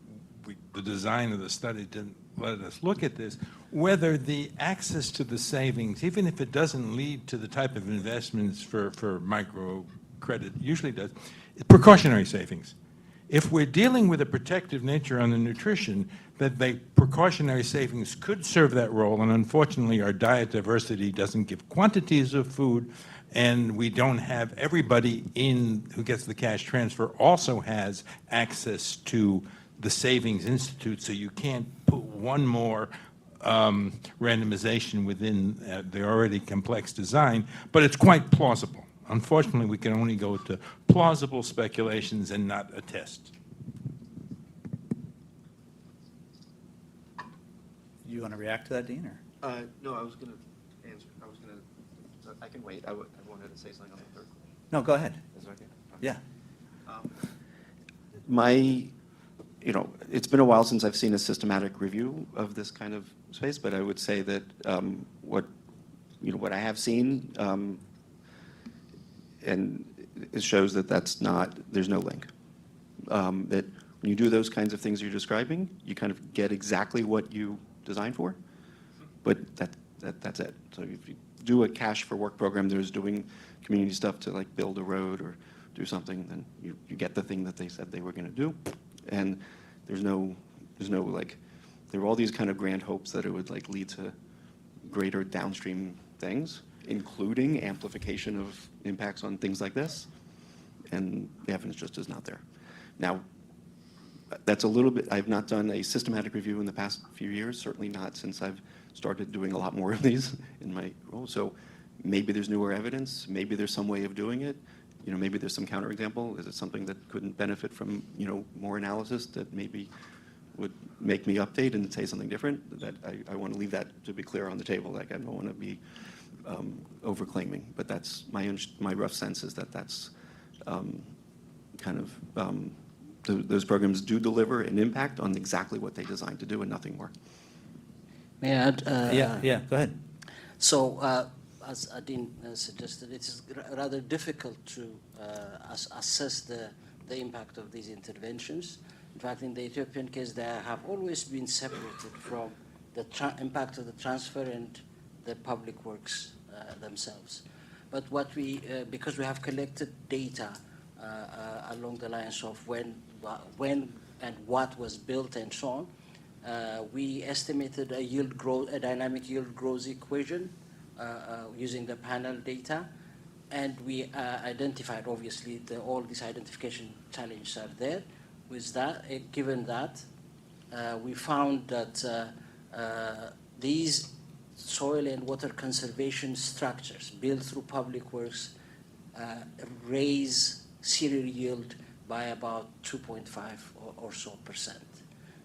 the design of the study didn't let us look at this, whether the access to the savings, even if it doesn't lead to the type of investments for microcredit usually does, precautionary savings. If we're dealing with a protective nature on the nutrition, that the precautionary savings could serve that role, and unfortunately our diet diversity doesn't give quantities of food, and we don't have everybody who gets the cash transfer also has access to the Savings Institute, so you can't put one more randomization within the already complex design, but it's quite plausible. Unfortunately, we can only go to plausible speculations and not a test. You want to react to that, Dean? Or? No, I was going to answer. I can wait. I wanted to say something on the third question. No, go ahead. Is that okay? Yeah. It's been a while since I've seen a systematic review of this kind of space, but I would say that what I have seen, and it shows that there's no link. That when you do those kinds of things you're describing, you kind of get exactly what you designed for, but that's it. So if you do a cash for work program that is doing community stuff to like build a road or do something, then you get the thing that they said they were going to do. And there's no like, there were all these kind of grand hopes that it would like lead to greater downstream things, including amplification of impacts on things like this. And the evidence just is not there. Now, that's a little bit, I've not done a systematic review in the past few years, certainly not since I've started doing a lot more of these in my role. So maybe there's newer evidence, maybe there's some way of doing it. Maybe there's some counterexample. Is it something that couldn't benefit from, more analysis that maybe would make me update and say something different? That I want to leave that to be clear on the table. Like I don't want to be overclaiming, but that's my rough sense is that that's kind of those programs do deliver an impact on exactly what they designed to do and nothing more. May I add? Yeah, go ahead. So, as Adine suggested, it is rather difficult to assess the impact of these interventions. In fact, in the Ethiopian case, they have always been separated from the impact of the transfer and the public works themselves. But what because we have collected data along the lines of when and what was built and so on, we estimated a dynamic yield growth equation using the panel data, and we identified, obviously, all these identification challenges are there. With that, given that, we found that these soil and water conservation structures built through public works raise cereal yield by about 2.5 or so %.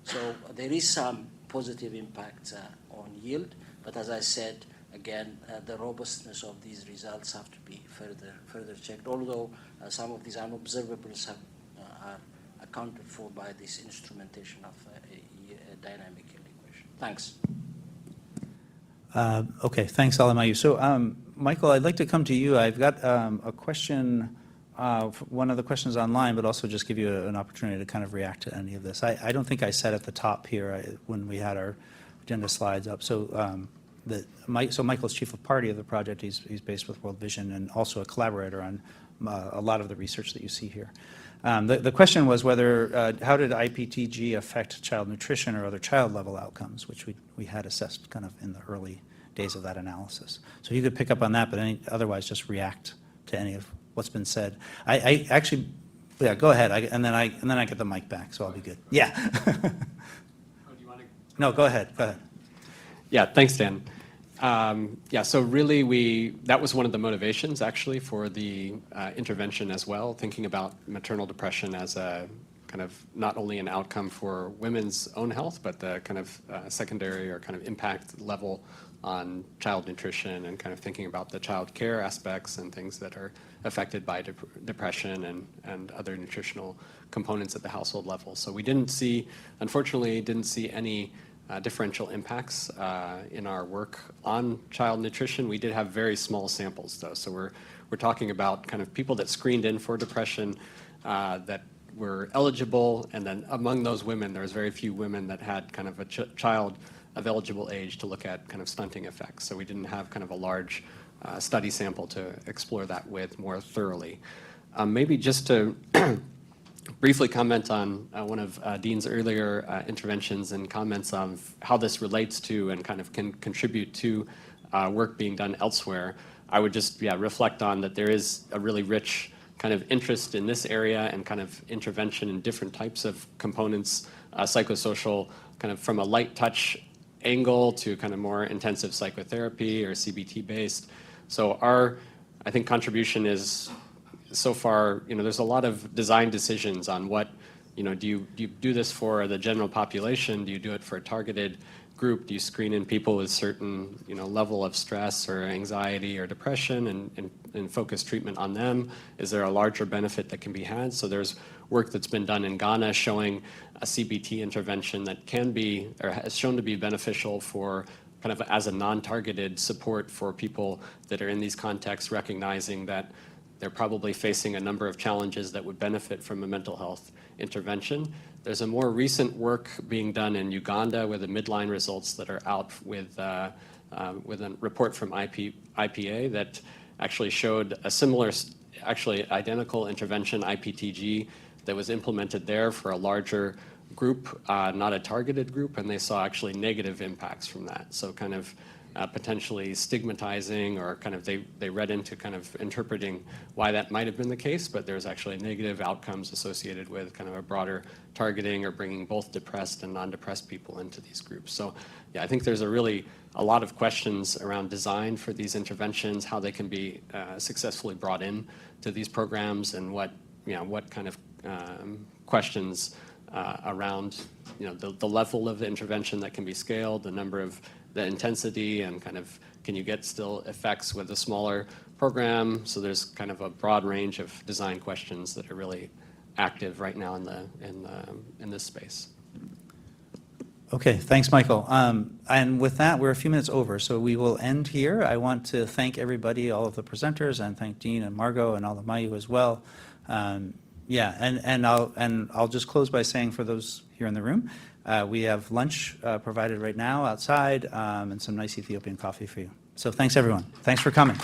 So there is some positive impact on yield, but as I said, again, the robustness of these results have to be further checked, although some of these unobservables are accounted for by this instrumentation of a dynamic yield equation. Thanks. Okay, thanks, Alemayehu. So, Michael, I'd like to come to you. I've got a question, one of the questions online, but also just give you an opportunity to kind of react to any of this. I don't think I said at the top here when we had our agenda slides up. So, Michael's chief of party of the project. He's based with World Vision and also a collaborator on a lot of the research that you see here. The question was whether, how did IPTG affect child nutrition or other child level outcomes, which we had assessed kind of in the early days of that analysis. So you could pick up on that, but otherwise just react to any of what's been said. I actually, yeah, go ahead, and then I get the mic back, so I'll be good. Yeah. Oh, do you want to? No, go ahead. Yeah, thanks, Dan. Yeah, so really that was one of the motivations actually for the intervention as well, thinking about maternal depression as a kind of not only an outcome for women's own health, but the kind of secondary or kind of impact level on child nutrition and kind of thinking about the child care aspects and things that are affected by depression and other nutritional components at the household level. So we unfortunately didn't see any differential impacts in our work on child nutrition. We did have very small samples though. So we're talking about kind of people that screened in for depression that were eligible, and then among those women, there was very few women that had kind of a child of eligible age to look at kind of stunting effects. So we didn't have kind of a large study sample to explore that with more thoroughly. Maybe just to briefly comment on one of Dean's earlier interventions and comments on how this relates to and kind of can contribute to work being done elsewhere. I would just reflect on that there is a really rich kind of interest in this area and kind of intervention in different types of components, psychosocial, kind of from a light touch angle to kind of more intensive psychotherapy or CBT based. So our, I think, contribution is so far, there's a lot of design decisions on what, do you do this for the general population? Do you do it for a targeted group? Do you screen in people with certain, level of stress or anxiety or depression and focus treatment on them? Is there a larger benefit that can be had? So there's work that's been done in Ghana showing a CBT intervention that can be, or has shown to be beneficial for kind of as a non-targeted support for people that are in these contexts, recognizing that they're probably facing a number of challenges that would benefit from a mental health intervention. There's a more recent work being done in Uganda with the midline results that are out with a report from IPA that actually showed a similar, actually identical intervention, IPTG, that was implemented there for a larger group, not a targeted group, and they saw actually negative impacts from that. So kind of potentially stigmatizing, or kind of they read into kind of interpreting why that might have been the case, but there's actually negative outcomes associated with kind of a broader targeting or bringing both depressed and non-depressed people into these groups. So yeah, I think there's a lot of questions around design for these interventions, how they can be successfully brought in to these programs, and what kind of questions around the level of the intervention that can be scaled, the intensity, and kind of can you get still effects with a smaller program? So there's kind of a broad range of design questions that are really active right now in this space. Okay, thanks, Michael. And with that, we're a few minutes over, so we will end here. I want to thank everybody, all of the presenters, and thank Dean and Margaux and Alemayehu as well. I'll just close by saying, for those here in the room, we have lunch provided right now outside, and some nice Ethiopian coffee for you. So thanks, everyone. Thanks for coming.